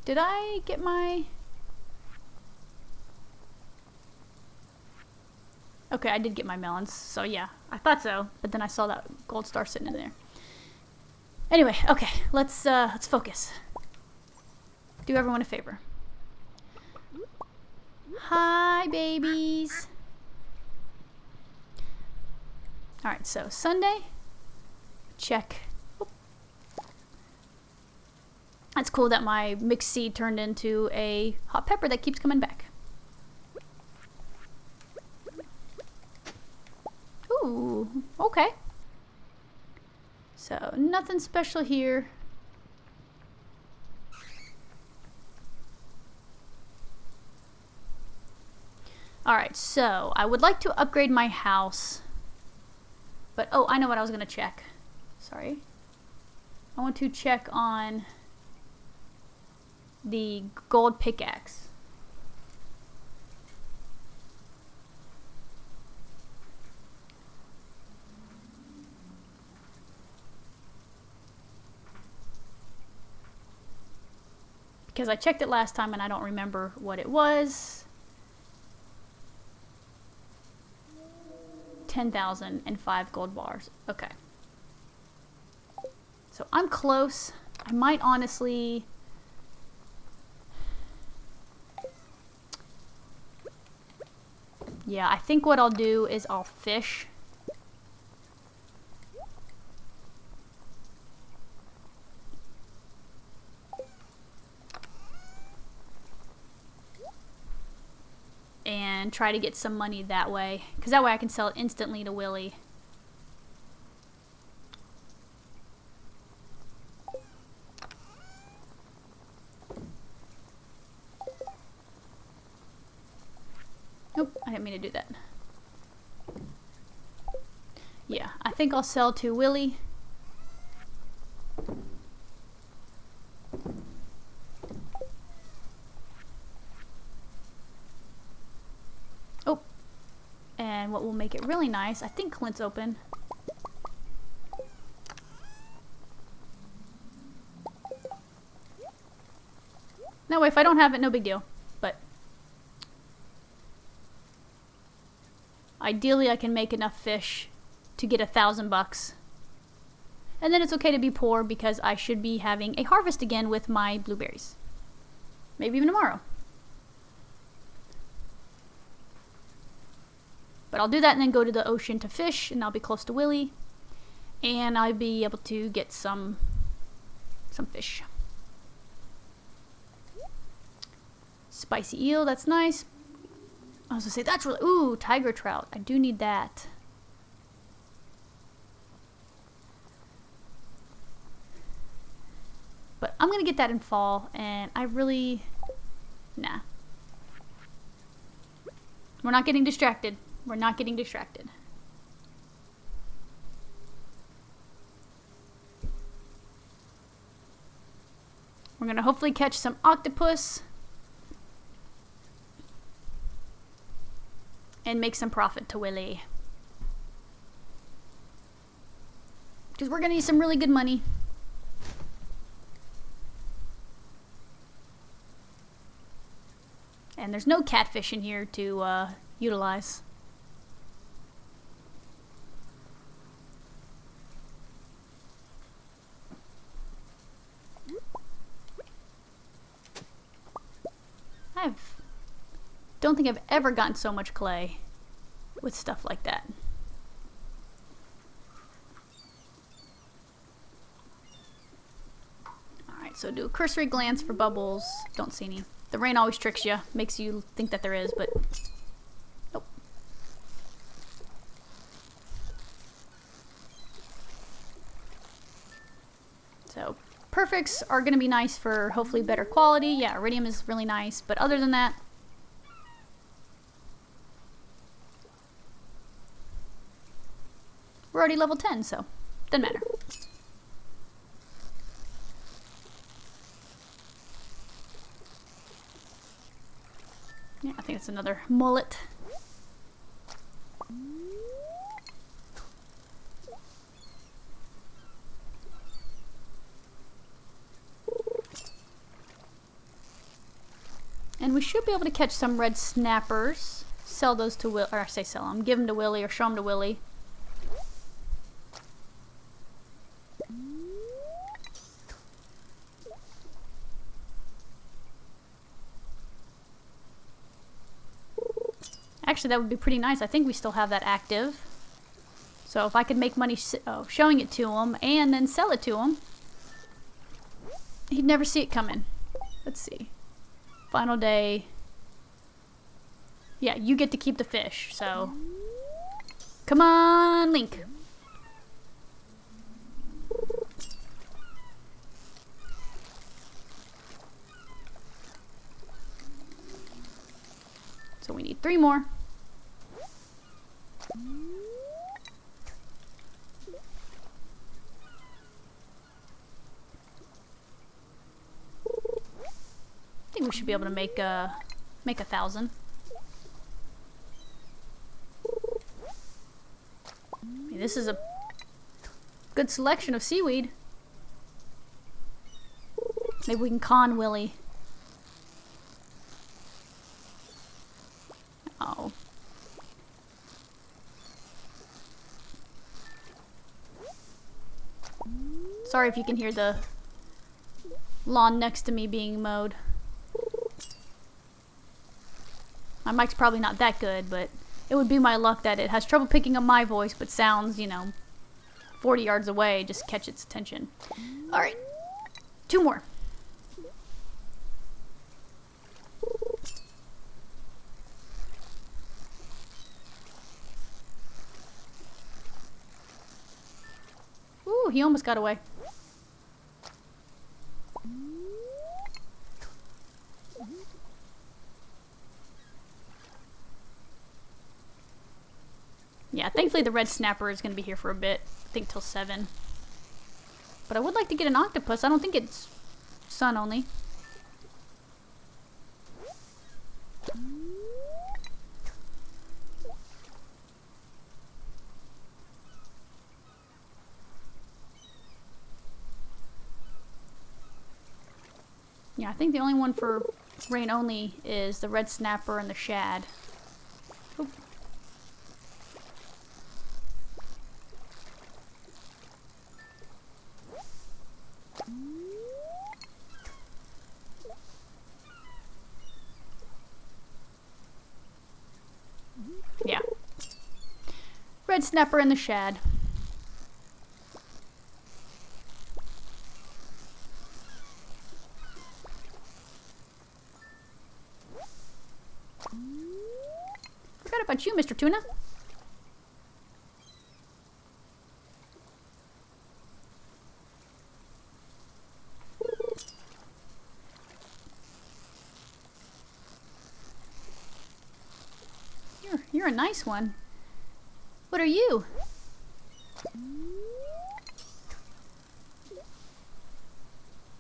Did I get my... Okay, I did get my melons, so yeah. I thought so, but then I saw that gold star sitting in there. Anyway, okay, let's focus. Do everyone a favor. Hi, babies. Alright, so Sunday. Check. Oop. That's cool that my mixed seed turned into a hot pepper that keeps coming back. Ooh, okay. So, nothing special here. Alright, so I would like to upgrade my house. But, oh, I know what I was going to check. Sorry. I want to check on the gold pickaxe. Because I checked it last time and I don't remember what it was. 10,005 gold bars. Okay. So I'm close. I might honestly... Yeah, I think what I'll do is I'll fish. and try to get some money that way, because that way I can sell it instantly to Willie. Nope, I didn't mean to do that. Yeah, I think I'll sell to Willie. Oh, and what will make it really nice, I think Clint's open. No, if I don't have it, no big deal. But ideally I can make enough fish to get $1,000. And then it's okay to be poor because I should be having a harvest again with my blueberries. Maybe even tomorrow. But I'll do that and then go to the ocean to fish, and I'll be close to Willie. And I'll be able to get some fish. Spicy eel, that's nice. I was gonna say, that's really, ooh, tiger trout. I do need that. But I'm gonna get that in fall, and I really, nah. We're not getting distracted. We're not getting distracted. We're gonna hopefully catch some octopus and make some profit to Willie. Because we're gonna need some really good money. And there's no catfish in here to utilize. Don't think I've ever gotten so much clay with stuff like that. Alright, so do a cursory glance for bubbles. Don't see any. The rain always tricks you, makes you think that there is, but nope. So perfects are going to be nice for hopefully better quality. Yeah, iridium is really nice, but other than that, we're already level 10, so doesn't matter. Yeah, I think it's another mullet. And we should be able to catch some red snappers. Sell those to Will, or I say sell them, give them to Willie or show them to Willie. Actually, that would be pretty nice. I think we still have that active. So if I could make money showing it to him and then sell it to him, he'd never see it coming. Let's see. Final day. Yeah, you get to keep the fish, so. Come on, Link. So we need 3 more. I think we should be able to make 1,000. I mean, this is a good selection of seaweed. Maybe we can con Willie. Oh. Sorry if you can hear the lawn next to me being mowed. My mic's probably not that good, but it would be my luck that it has trouble picking up my voice, but sounds, 40 yards away, just catch its attention. Alright. 2 more. he almost got away. Yeah, thankfully the red snapper is going to be here for a bit. I think till 7. But I would like to get an octopus. I don't think it's sun only. Yeah, I think the only one for rain only is the red snapper and the shad. Oop. Yeah. Red snapper and the shad. Forgot about you, Mr. Tuna. You're a nice one. What are you?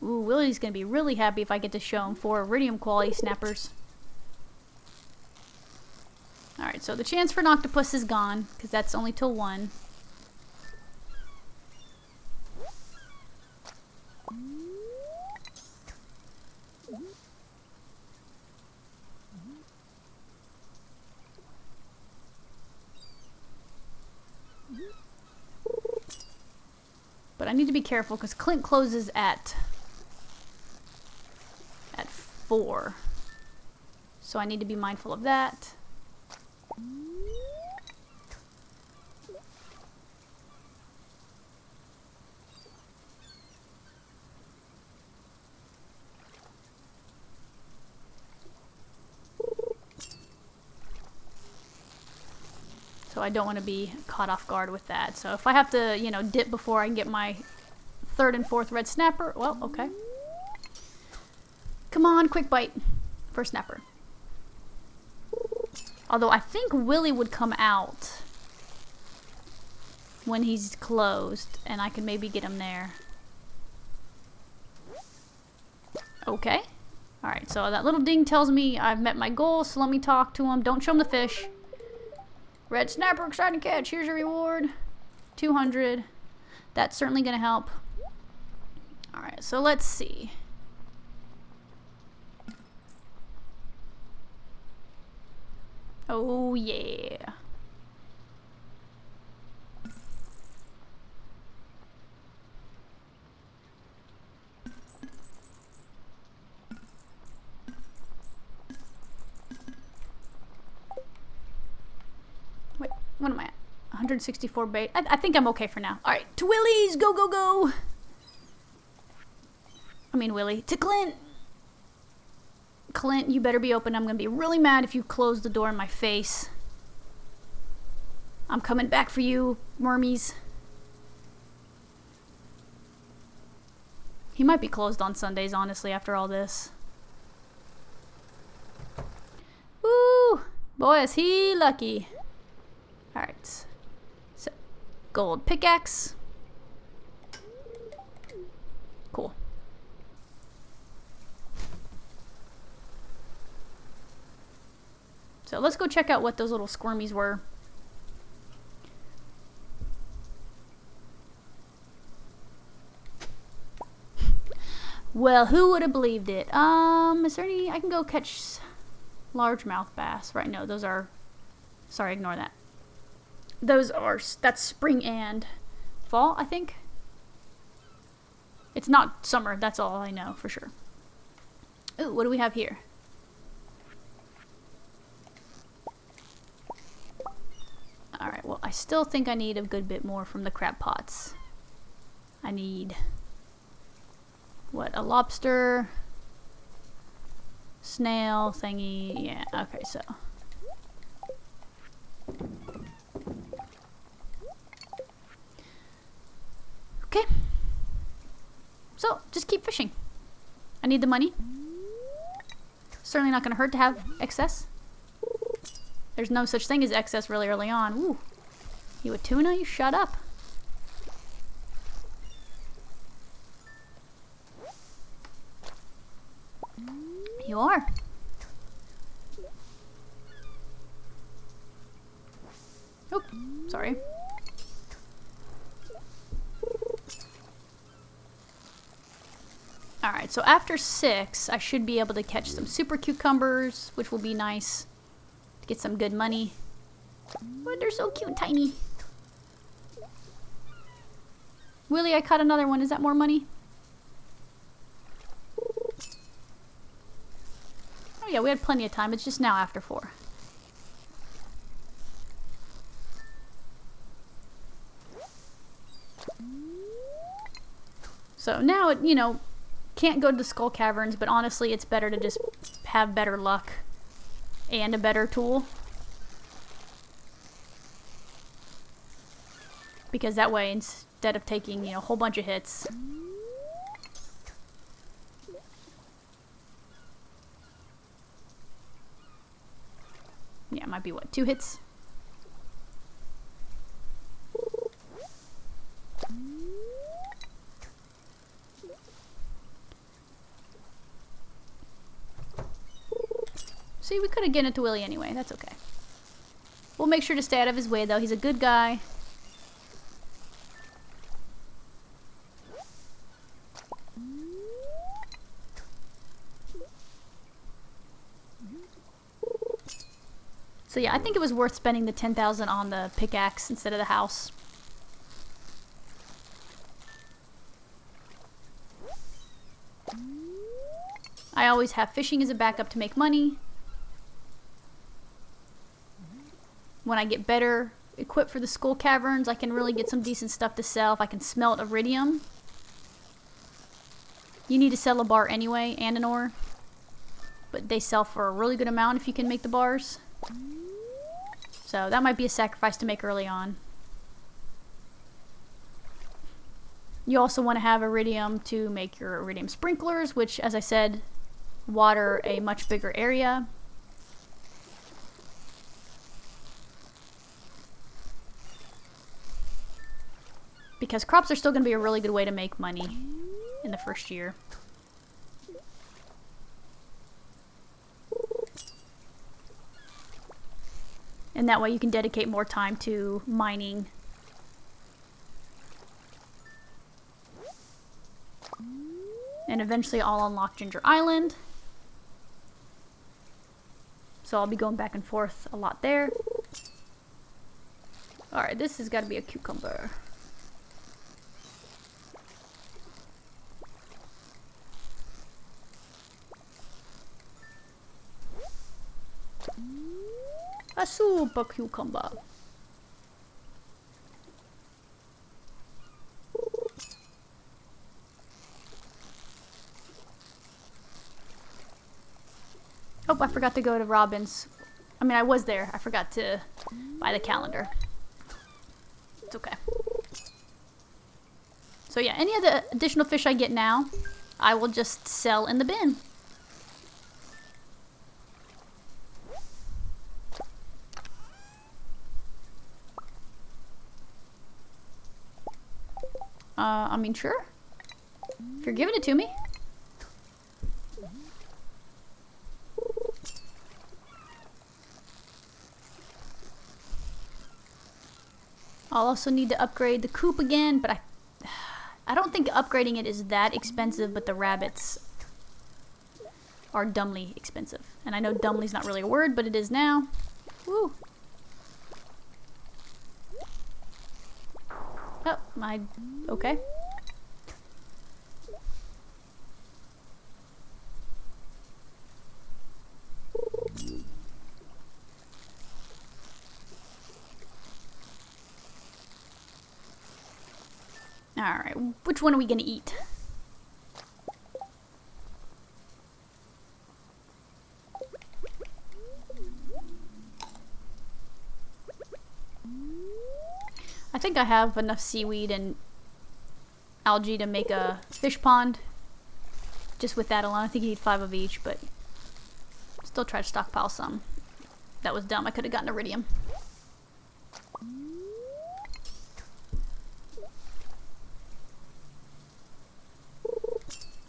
Ooh, Willie's gonna be really happy if I get to show him 4 iridium quality snappers. Alright, so the chance for an octopus is gone, because that's only till 1. But I need to be careful because Clint closes at 4. So I need to be mindful of that. So I don't want to be caught off guard with that. So if I have to, you know, dip before I can get my 3rd and 4th red snapper, well, okay. Come on, quick bite for snapper. Although I think Willie would come out when he's closed, and I can maybe get him there. Okay. Alright, so that little ding tells me I've met my goal, so let me talk to him. Don't show him the fish. Red snapper, exciting catch. Here's your reward. 200. That's certainly going to help. Alright, so let's see. Oh, yeah. Wait, what am I at? 164 bait. I think I'm okay for now. Alright, to Willie's! Go, go, go! I mean, Willie. To Clint! Clint, you better be open. I'm gonna be really mad if you close the door in my face. I'm coming back for you, wormies. He might be closed on Sundays, honestly, after all this. Woo! Boy, is he lucky. Alright. So, gold pickaxe. Cool. So let's go check out what those little squirmies were. Well, who would have believed it? Is there any... I can go catch largemouth bass. Right, no, those are... Sorry, ignore that. Those are... That's spring and fall, I think. It's not summer, that's all I know for sure. Ooh, what do we have here? Alright, well, I still think I need a good bit more from the crab pots. I need... What, a lobster, snail thingy, yeah, okay, so. Okay, So, just keep fishing. I need the money. Certainly not going to hurt to have excess. There's no such thing as excess really early on. Ooh. You a tuna? You shut up. You are. Oh, sorry. Alright, so after 6, I should be able to catch some super cucumbers, which will be nice to get some good money. Oh, they're so cute and tiny. Willie, I caught another one. Is that more money? Oh yeah, we had plenty of time. It's just now after 4. So now, you know, can't go to the skull caverns, but honestly, it's better to just have better luck and a better tool. Because that way, instead of taking, you know, a whole bunch of hits. Yeah, it might be what, 2 hits? See, we could have given it to Willie anyway. That's okay. We'll make sure to stay out of his way, though. He's a good guy. So yeah, I think it was worth spending the 10,000 on the pickaxe instead of the house. I always have fishing as a backup to make money. When I get better equipped for the skull caverns, I can really get some decent stuff to sell. If I can smelt iridium. You need to sell a bar anyway, and an ore. But they sell for a really good amount if you can make the bars. So that might be a sacrifice to make early on. You also want to have iridium to make your iridium sprinklers, which, as I said, water a much bigger area. Because crops are still going to be a really good way to make money in the first year. And that way you can dedicate more time to mining. And eventually I'll unlock Ginger Island. So I'll be going back and forth a lot there. Alright, this has got to be a cucumber. A super cucumber. Oh, I forgot to go to Robin's. I mean, I was there. I forgot to buy the calendar. It's okay. So yeah, any of the additional fish I get now, I will just sell in the bin. I mean, sure. If you're giving it to me. I'll also need to upgrade the coop again, but I don't think upgrading it is that expensive, but the rabbits are dumbly expensive. And I know dumbly's not really a word, but it is now. Woo! Oh, okay. Alright, which one are we gonna eat? I think I have enough seaweed and algae to make a fish pond. Just with that alone, I think you need 5 of each, but still try to stockpile some. That was dumb. I could have gotten iridium.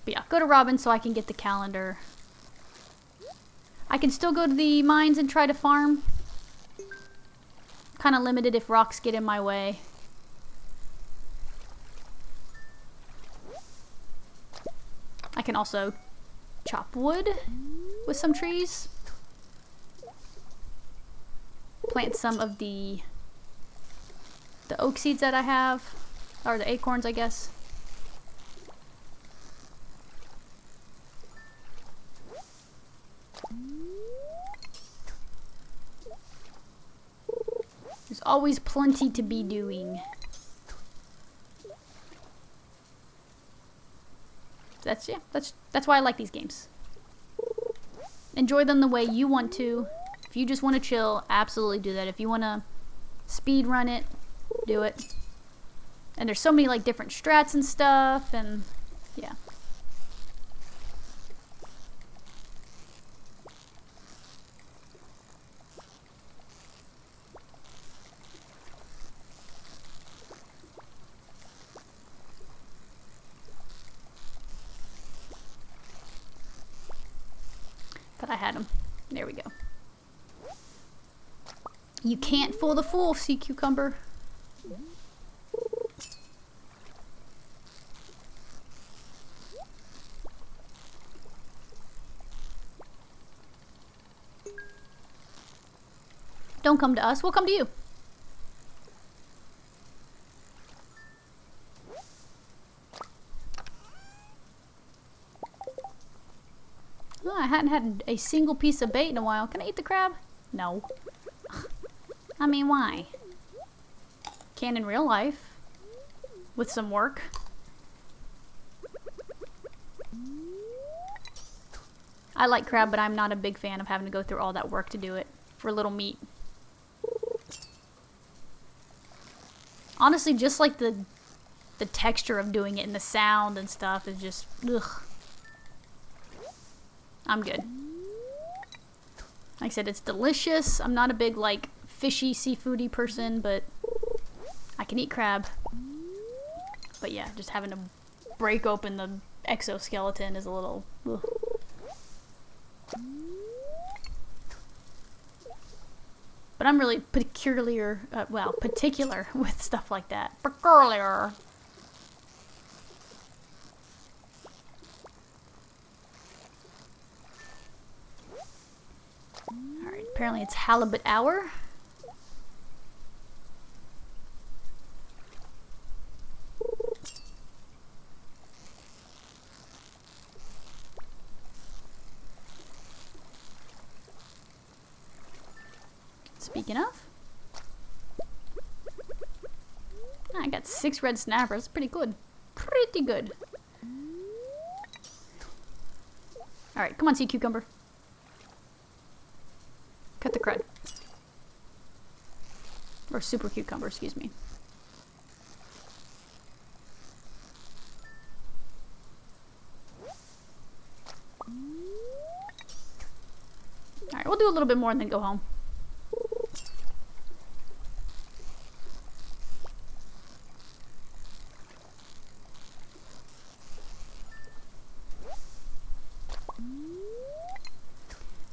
But yeah, go to Robin so I can get the calendar. I can still go to the mines and try to farm. Kind of limited if rocks get in my way. I can also chop wood with some trees. Plant some of the oak seeds that I have, or the acorns, I guess. There's always plenty to be doing. That's why I like these games. Enjoy them the way you want to. If you just want to chill, absolutely do that. If you want to speed run it, do it. And there's so many like different strats and stuff, and yeah. But I had them. There we go. You can't fool the fool, sea cucumber. Don't come to us, we'll come to you. Oh, I hadn't had a single piece of bait in a while. Can I eat the crab? No. I mean, why? Can in real life. With some work. I like crab, but I'm not a big fan of having to go through all that work to do it for little meat. Honestly, just like the texture of doing it and the sound and stuff is just, ugh. I'm good. Like I said, it's delicious. I'm not a big, like, fishy, seafoody person, but I can eat crab. But yeah, just having to break open the exoskeleton is a little, ugh. But I'm really particular with stuff like that. Peculiar. Alright, apparently it's halibut hour. Speaking of, I got 6 red snappers. Pretty good. Pretty good. Alright, come on, sea cucumber. Cut the crud. Or super cucumber, excuse me. Alright, we'll do a little bit more and then go home.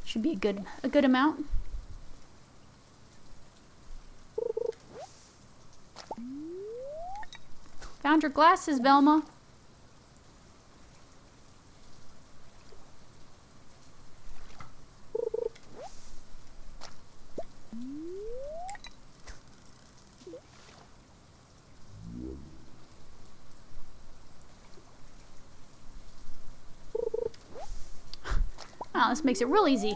Should be a good amount. Found your glasses, Velma. Wow, this makes it real easy.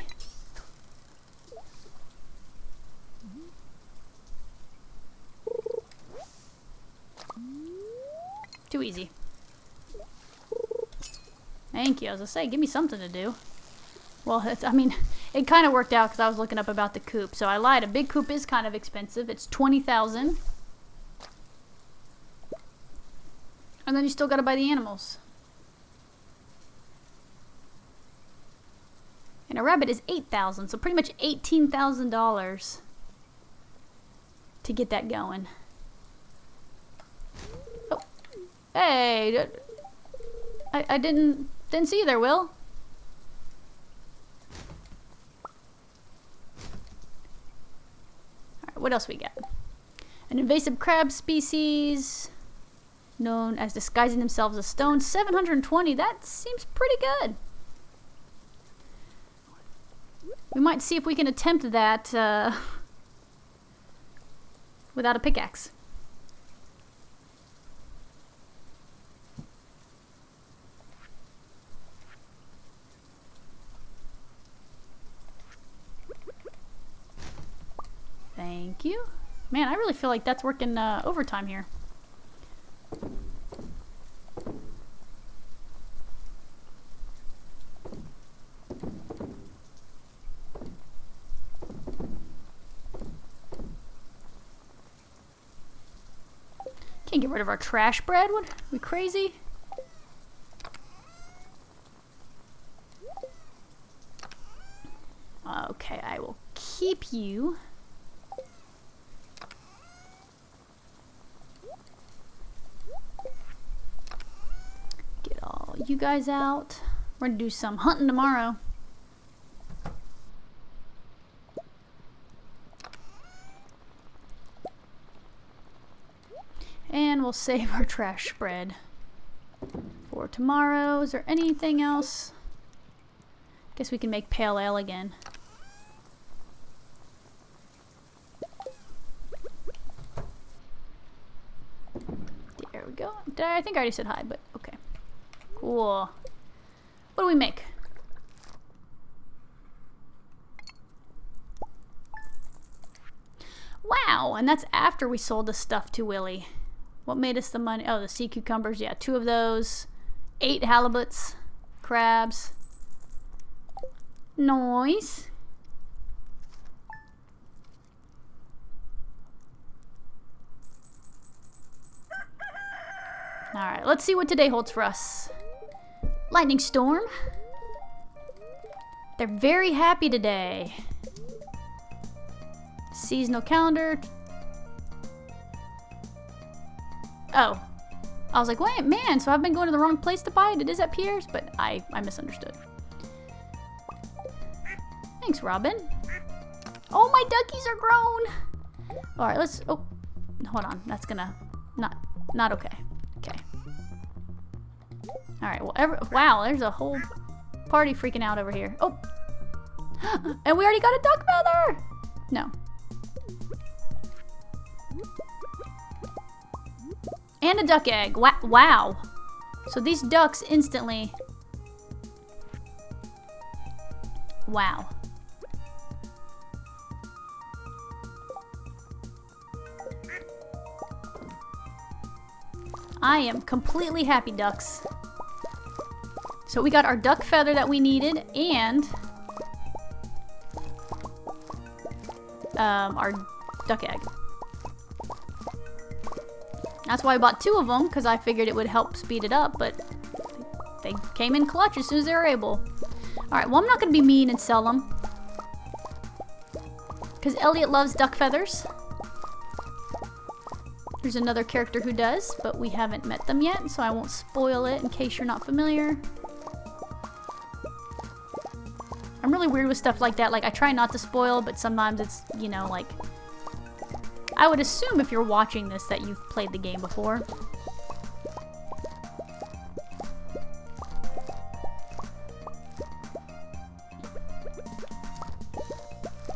Too easy. Thank you. As I say, give me something to do. Well, I mean, it kind of worked out because I was looking up about the coop. So I lied. A big coop is kind of expensive. It's 20,000. And then you still gotta buy the animals. And a rabbit is $8,000, so pretty much $18,000 to get that going. Oh, hey, I didn't see you there, Will. All right, what else we got? An invasive crab species known as disguising themselves as stones. 720. That seems pretty good. We might see if we can attempt that without a pickaxe. Thank you. Man, I really feel like that's working overtime here. Can't get rid of our trash bread? What? Are we crazy? Okay, I will keep you. Get all you guys out. We're gonna do some hunting tomorrow. And we'll save our trash spread for tomorrow. Is there anything else? Guess we can make pale ale again. There we go. I think I already said hi, but okay. Cool. What do we make? Wow, and that's after we sold the stuff to Willie. What made us the money? Oh, the sea cucumbers. Yeah, 2 of those. 8 halibuts. Crabs. Nice. Alright, let's see what today holds for us. Lightning storm. They're very happy today. Seasonal calendar. Oh. I was like, wait, man, so I've been going to the wrong place to buy it. It is at Pierre's, but I misunderstood. Thanks, Robin. Oh, my duckies are grown. All right, let's, oh, hold on. That's gonna, not okay. Okay. All right, well, wow, there's a whole party freaking out over here. Oh. And we already got a duck feather. No. And a duck egg. Wow. So these ducks instantly... Wow. I am completely happy, ducks. So we got our duck feather that we needed, and... our duck egg. That's why I bought 2 of them, because I figured it would help speed it up, but they came in clutch as soon as they were able. Alright, well, I'm not going to be mean and sell them. Because Elliot loves duck feathers. There's another character who does, but we haven't met them yet, so I won't spoil it in case you're not familiar. I'm really weird with stuff like that. Like, I try not to spoil, but sometimes it's, you know, like... I would assume if you're watching this that you've played the game before.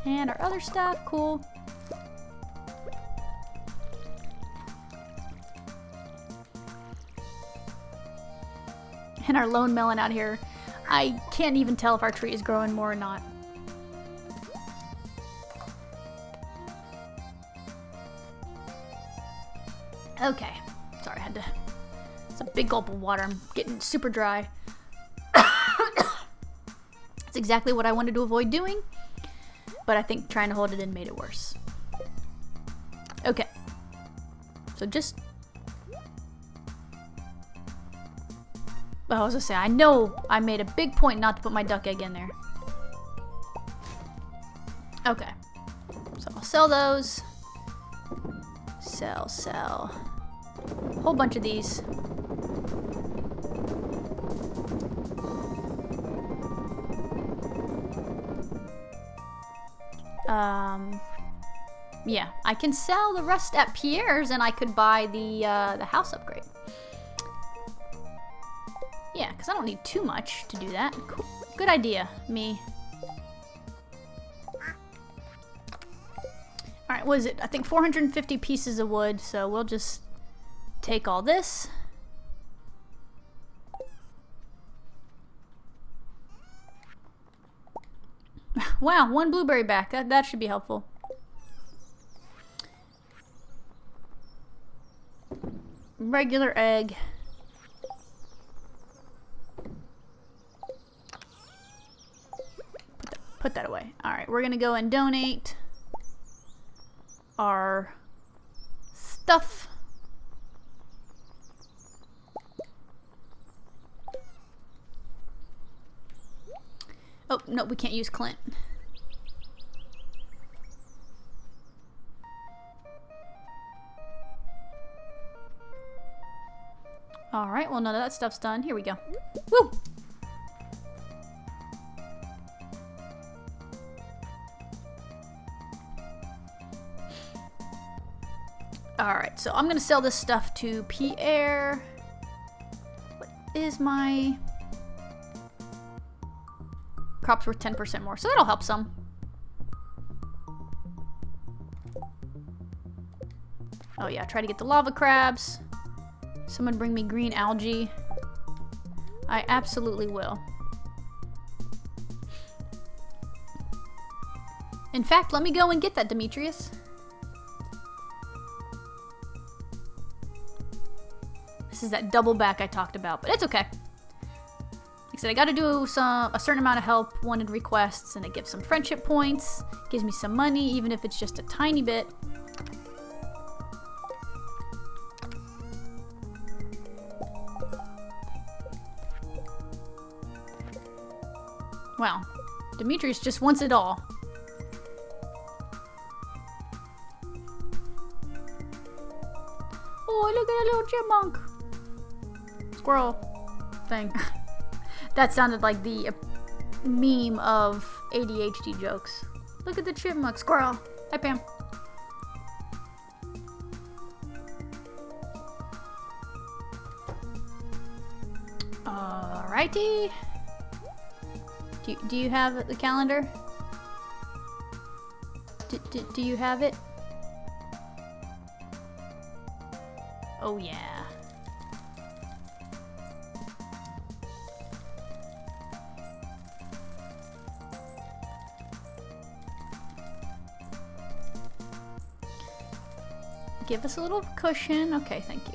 And our other stuff, cool. And our lone melon out here. I can't even tell if our tree is growing more or not. Okay. Sorry, I had to... It's a big gulp of water. I'm getting super dry. That's exactly what I wanted to avoid doing. But I think trying to hold it in made it worse. Okay. So just... I was gonna say, I know I made a big point not to put my duck egg in there. Okay. So I'll sell those. Sell. Whole bunch of these. Yeah, I can sell the rest at Pierre's and I could buy the house upgrade. Yeah, because I don't need too much to do that. Cool. Good idea, me. Alright, what is it? I think 450 pieces of wood, so we'll just take all this. Wow, one blueberry back. That should be helpful. Regular egg. Put that away. Alright, we're gonna go and donate our stuff. Oh, no, we can't use Clint. Alright, well, none of that stuff's done. Here we go. Woo! Alright, so I'm gonna sell this stuff to Pierre. What is my... Crops worth 10% more, so that'll help some. Oh yeah, try to get the lava crabs. Someone bring me green algae. I absolutely will. In fact, let me go and get that, Demetrius. This is that double back I talked about, but it's okay. Like I said, I gotta do a certain amount of help, wanted requests, and it gives some friendship points, gives me some money, even if it's just a tiny bit. Wow, Demetrius just wants it all. Oh, look at a little chipmunk. Squirrel thing. That sounded like the meme of ADHD jokes. Look at the chipmunk. Squirrel. Hi, Pam. Alrighty. Do you have the calendar? Do you have it? Oh yeah. Give us a little cushion. Okay, thank you.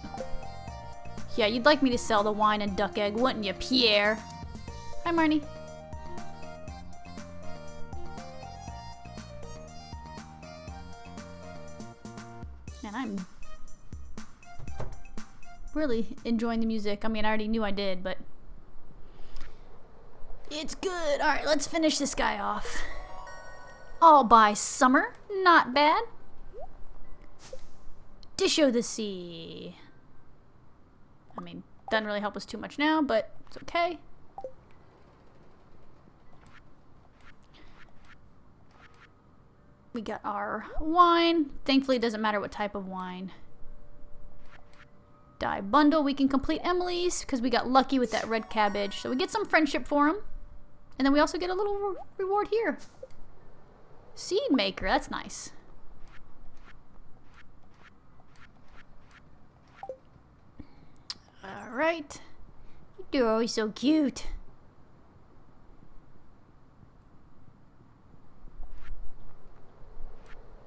Yeah, you'd like me to sell the wine and duck egg, wouldn't you, Pierre? Hi, Marnie. And I'm really enjoying the music. I mean, I already knew I did, but it's good. All right, let's finish this guy off. All by summer. Not bad. Dish o' the Sea. I mean, doesn't really help us too much now, but it's okay. We got our wine. Thankfully, it doesn't matter what type of wine. Dye bundle. We can complete Emily's because we got lucky with that red cabbage. So we get some friendship for him. And then we also get a little reward here. Seed maker. That's nice. Alright. You're always so cute.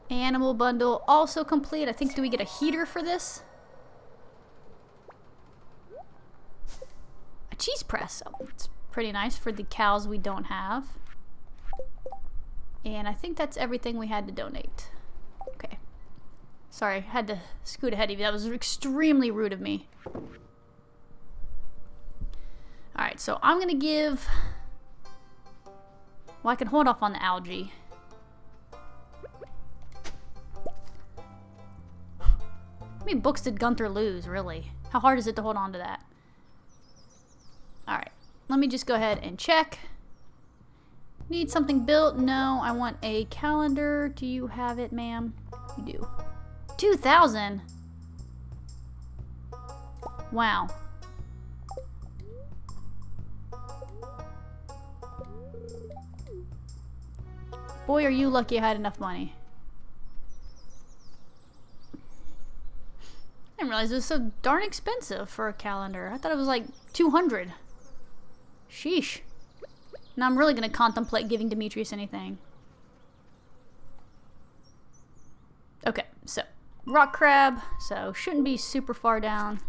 Animal bundle also complete. I think, do we get a heater for this? A cheese press. Oh, it's pretty nice for the cows we don't have. And I think that's everything we had to donate. Okay. Sorry, I had to scoot ahead of you. That was extremely rude of me. Alright, so I'm gonna give... Well, I can hold off on the algae. How many books did Gunther lose, really? How hard is it to hold on to that? Alright, let me just go ahead and check. Need something built? No, I want a calendar. Do you have it, ma'am? You do. 2,000? Wow. Boy, are you lucky I had enough money. I didn't realize it was so darn expensive for a calendar. I thought it was like 200. Sheesh. Now I'm really gonna contemplate giving Demetrius anything. Okay, so rock crab, so shouldn't be super far down.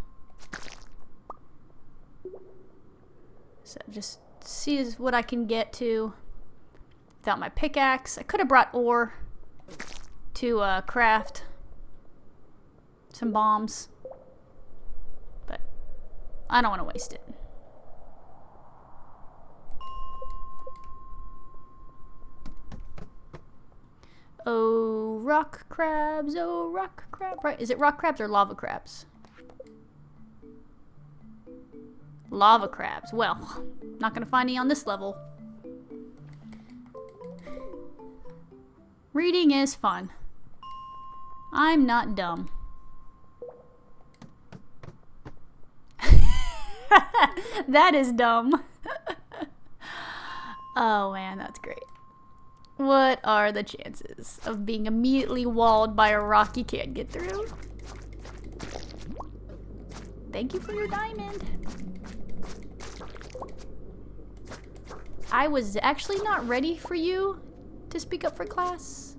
So just see what I can get to without my pickaxe. I could have brought ore to craft some bombs, but I don't want to waste it. Oh, rock crabs, oh, rock crab. Right, is it rock crabs or lava crabs? Lava crabs. Well, not gonna find any on this level. Reading is fun. I'm not dumb. That is dumb. Oh man, that's great. What are the chances of being immediately walled by a rock you can't get through? Thank you for your diamond. I was actually not ready for you to speak up for class.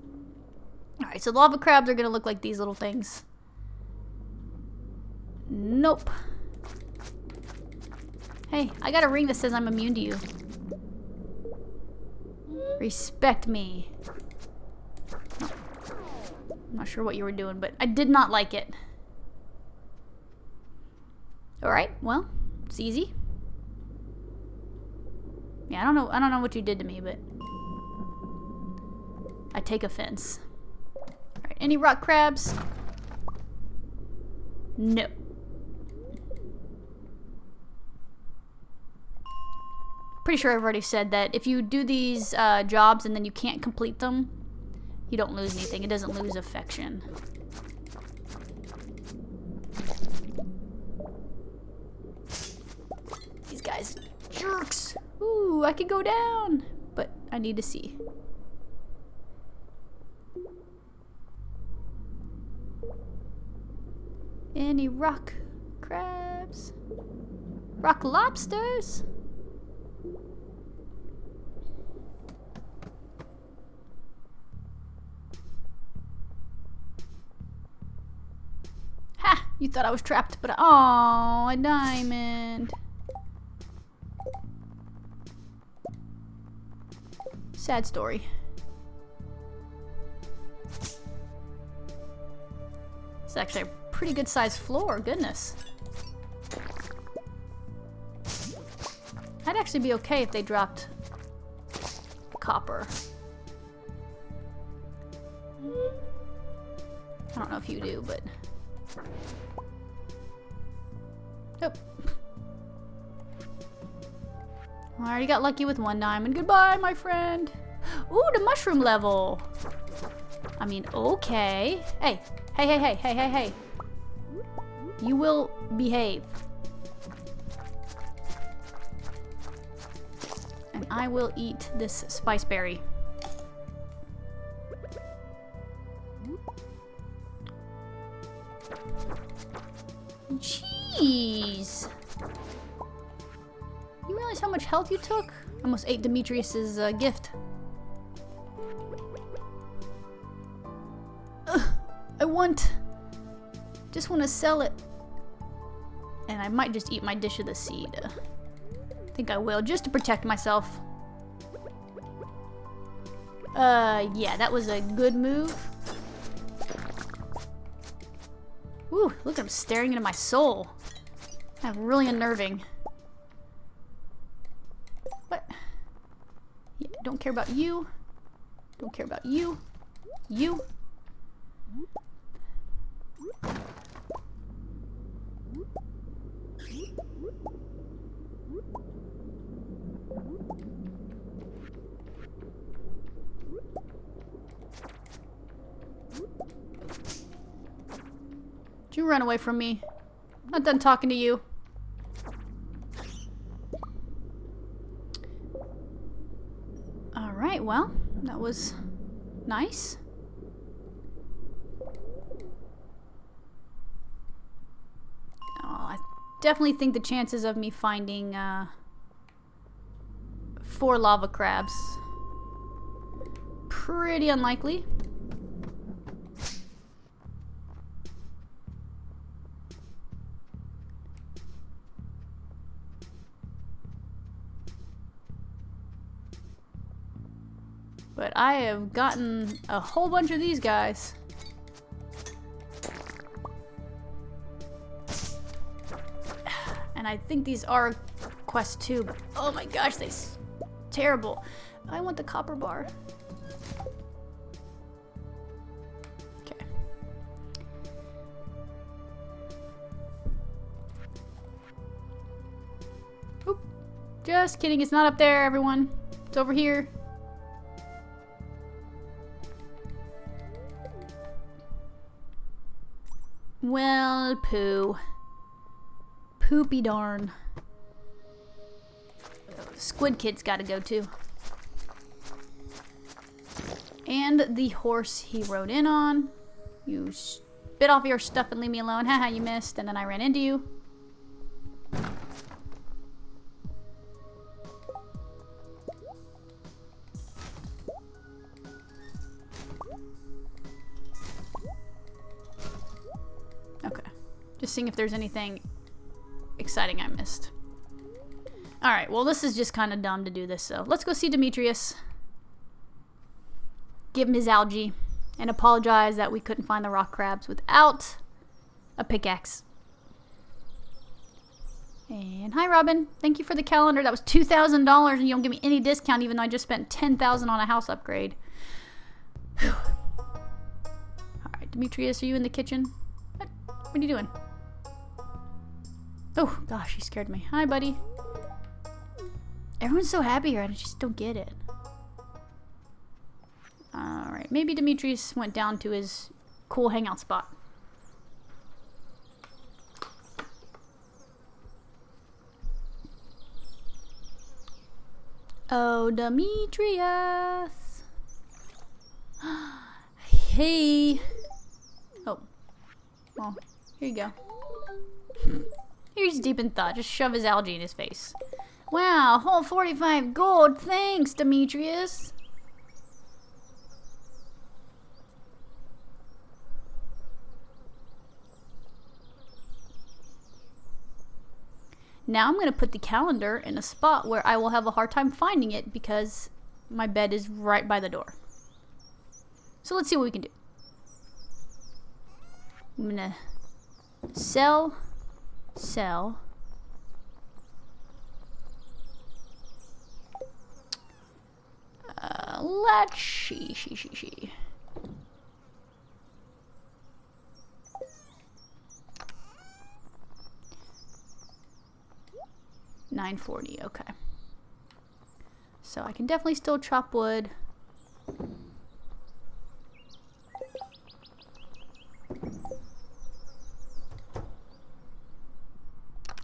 Alright, so lava crabs are gonna look like these little things. Nope. Hey, I got a ring that says I'm immune to you. Respect me. Oh. I'm not sure what you were doing, but I did not like it. Alright, well, it's easy. Yeah, I don't know what you did to me, but I take offense. Alright, any rock crabs? No. Pretty sure I've already said that if you do these jobs and then you can't complete them, you don't lose anything. It doesn't lose affection. These guys, jerks. Ooh, I could go down, but I need to see. Any rock crabs? Rock lobsters? Ha! You thought I was trapped, but oh, a diamond. Sad story. It's actually a pretty good sized floor, goodness. I'd actually be okay if they dropped copper. I don't know if you do, but... Nope. I already got lucky with one diamond. Goodbye, my friend. Ooh, the mushroom level. I mean, okay. Hey, hey, hey, hey, hey, hey, hey. You will behave. And I will eat this spice berry. Jeez. You realize how much health you took? Almost ate Demetrius's gift. Ugh, just want to sell it. And I might just eat my dish of the seed. I think I will, just to protect myself. Yeah, that was a good move. Ooh, look at him staring into my soul. That's really unnerving. Don't care about you. Don't care about you. You. Did you run away from me? I'm not done talking to you. Alright, well, that was nice. Oh, I definitely think the chances of me finding 4 lava crabs pretty unlikely. But I have gotten a whole bunch of these guys. And I think these are quests too, but oh my gosh, terrible. I want the copper bar. Okay. Oop. Just kidding, it's not up there, everyone. It's over here. Well, poopy darn. Squid Kid's gotta go too. And the horse he rode in on. You spit off your stuff and leave me alone. Haha, you missed. And then I ran into you. Just seeing if there's anything exciting I missed. Alright, well this is just kind of dumb to do this, so let's go see Demetrius. Give him his algae. And apologize that we couldn't find the rock crabs without a pickaxe. And hi Robin, thank you for the calendar. That was $2,000 and you don't give me any discount even though I just spent $10,000 on a house upgrade. Alright, Demetrius, are you in the kitchen? What are you doing? Oh, gosh, he scared me. Hi, buddy. Everyone's so happy here, and I just don't get it. Alright, maybe Demetrius went down to his cool hangout spot. Oh, Demetrius. Hey. Oh. Well, here you go. He's deep in thought. Just shove his algae in his face. Wow, whole 45 gold. Thanks, Demetrius. Now I'm going to put the calendar in a spot where I will have a hard time finding it because my bed is right by the door. So let's see what we can do. I'm going to sell. Let's she. 940, okay. So I can definitely still chop wood.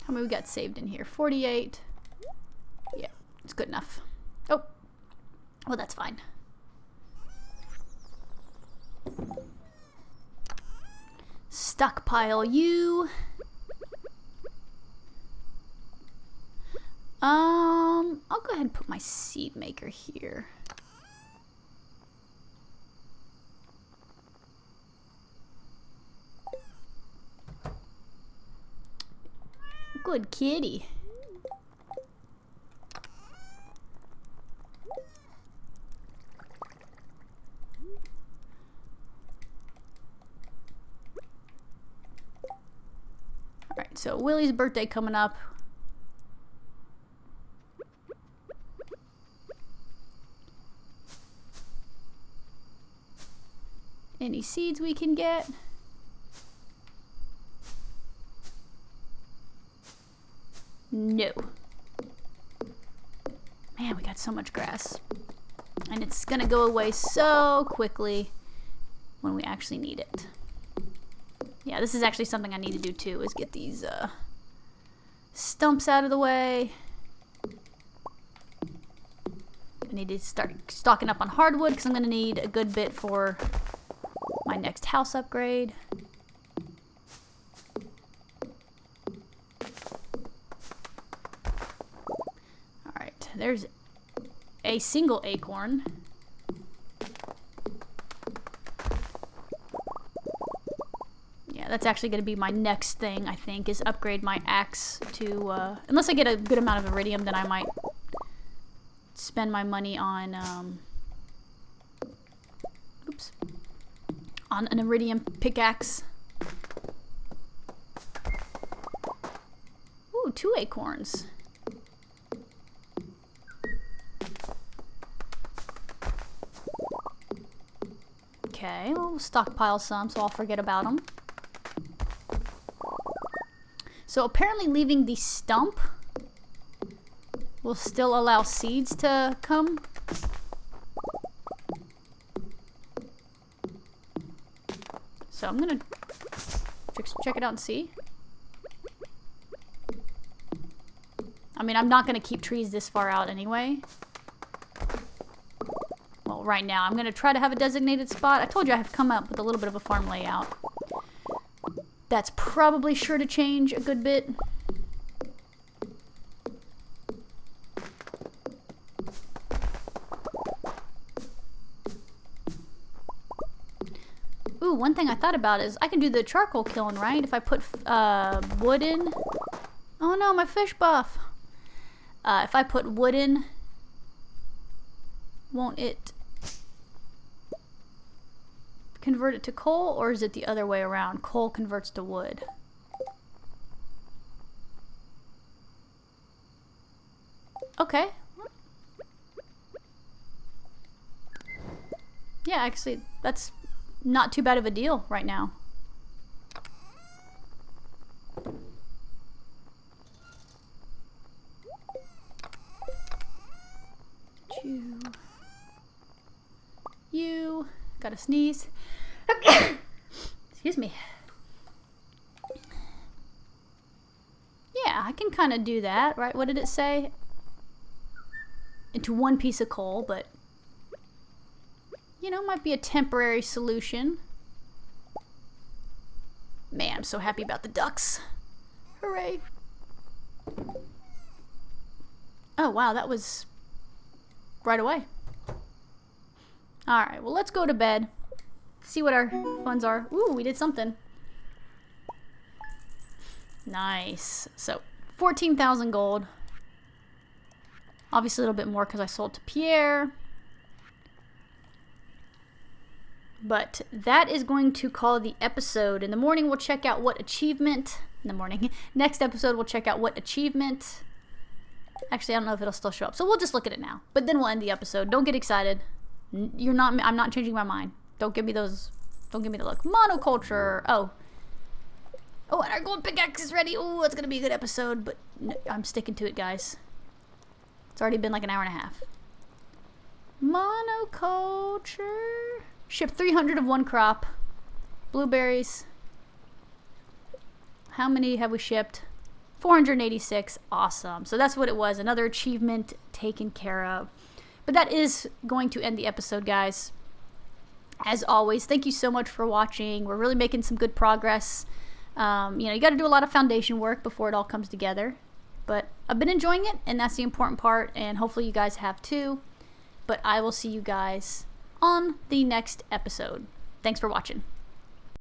How many we got saved in here? 48. Yeah, it's good enough. Oh, well, that's fine. Stockpile you. I'll go ahead and put my seed maker here. Good kitty. Alright, so Willie's birthday coming up. Any seeds we can get. No. Man, we got so much grass. And it's gonna go away so quickly when we actually need it. Yeah, this is actually something I need to do too, is get these stumps out of the way. I need to start stocking up on hardwood because I'm gonna need a good bit for my next house upgrade. Alright, there's a single acorn. Yeah, that's actually going to be my next thing, I think, is upgrade my axe to, unless I get a good amount of iridium, then I might spend my money on, on an iridium pickaxe. Ooh, 2 acorns. Okay, we'll stockpile some so I'll forget about them. So apparently leaving the stump will still allow seeds to come. So I'm gonna check it out and see. I mean, I'm not gonna keep trees this far out anyway. Well, right now, I'm gonna try to have a designated spot. I told you I have come up with a little bit of a farm layout. That's probably sure to change a good bit. Ooh, one thing I thought about is I can do the charcoal kiln, right? If I put wood in. Oh no, my fish buff. If I put wood in, won't it convert it to coal, or is it the other way around? Coal converts to wood. Okay. Yeah, actually, that's not too bad of a deal right now. You gotta sneeze. Excuse me. Yeah, I can kind of do that, right? What did it say? Into 1 piece of coal, but you know, might be a temporary solution. Man, I'm so happy about the ducks. Hooray. Oh, wow, that was right away. Alright, well, let's go to bed. See what our funds are. Ooh, we did something. Nice. So, 14,000 gold. Obviously a little bit more because I sold to Pierre. But that is going to call the episode. In the morning, we'll check out what achievement. In the morning. Next episode, we'll check out what achievement. Actually, I don't know if it'll still show up. So we'll just look at it now. But then we'll end the episode. Don't get excited. I'm not changing my mind. Don't give me those. Don't give me the look. Monoculture. Oh. Oh, and our gold pickaxe is ready. Oh, it's going to be a good episode. But no, I'm sticking to it, guys. It's already been like an hour and a half. Monoculture. Ship 300 of 1 crop. Blueberries. How many have we shipped? 486. Awesome. So that's what it was. Another achievement taken care of. But that is going to end the episode, guys. As always, thank you so much for watching. We're really making some good progress. You know, you got to do a lot of foundation work before it all comes together. But I've been enjoying it, and that's the important part. And hopefully you guys have too. But I will see you guys on the next episode. Thanks for watching.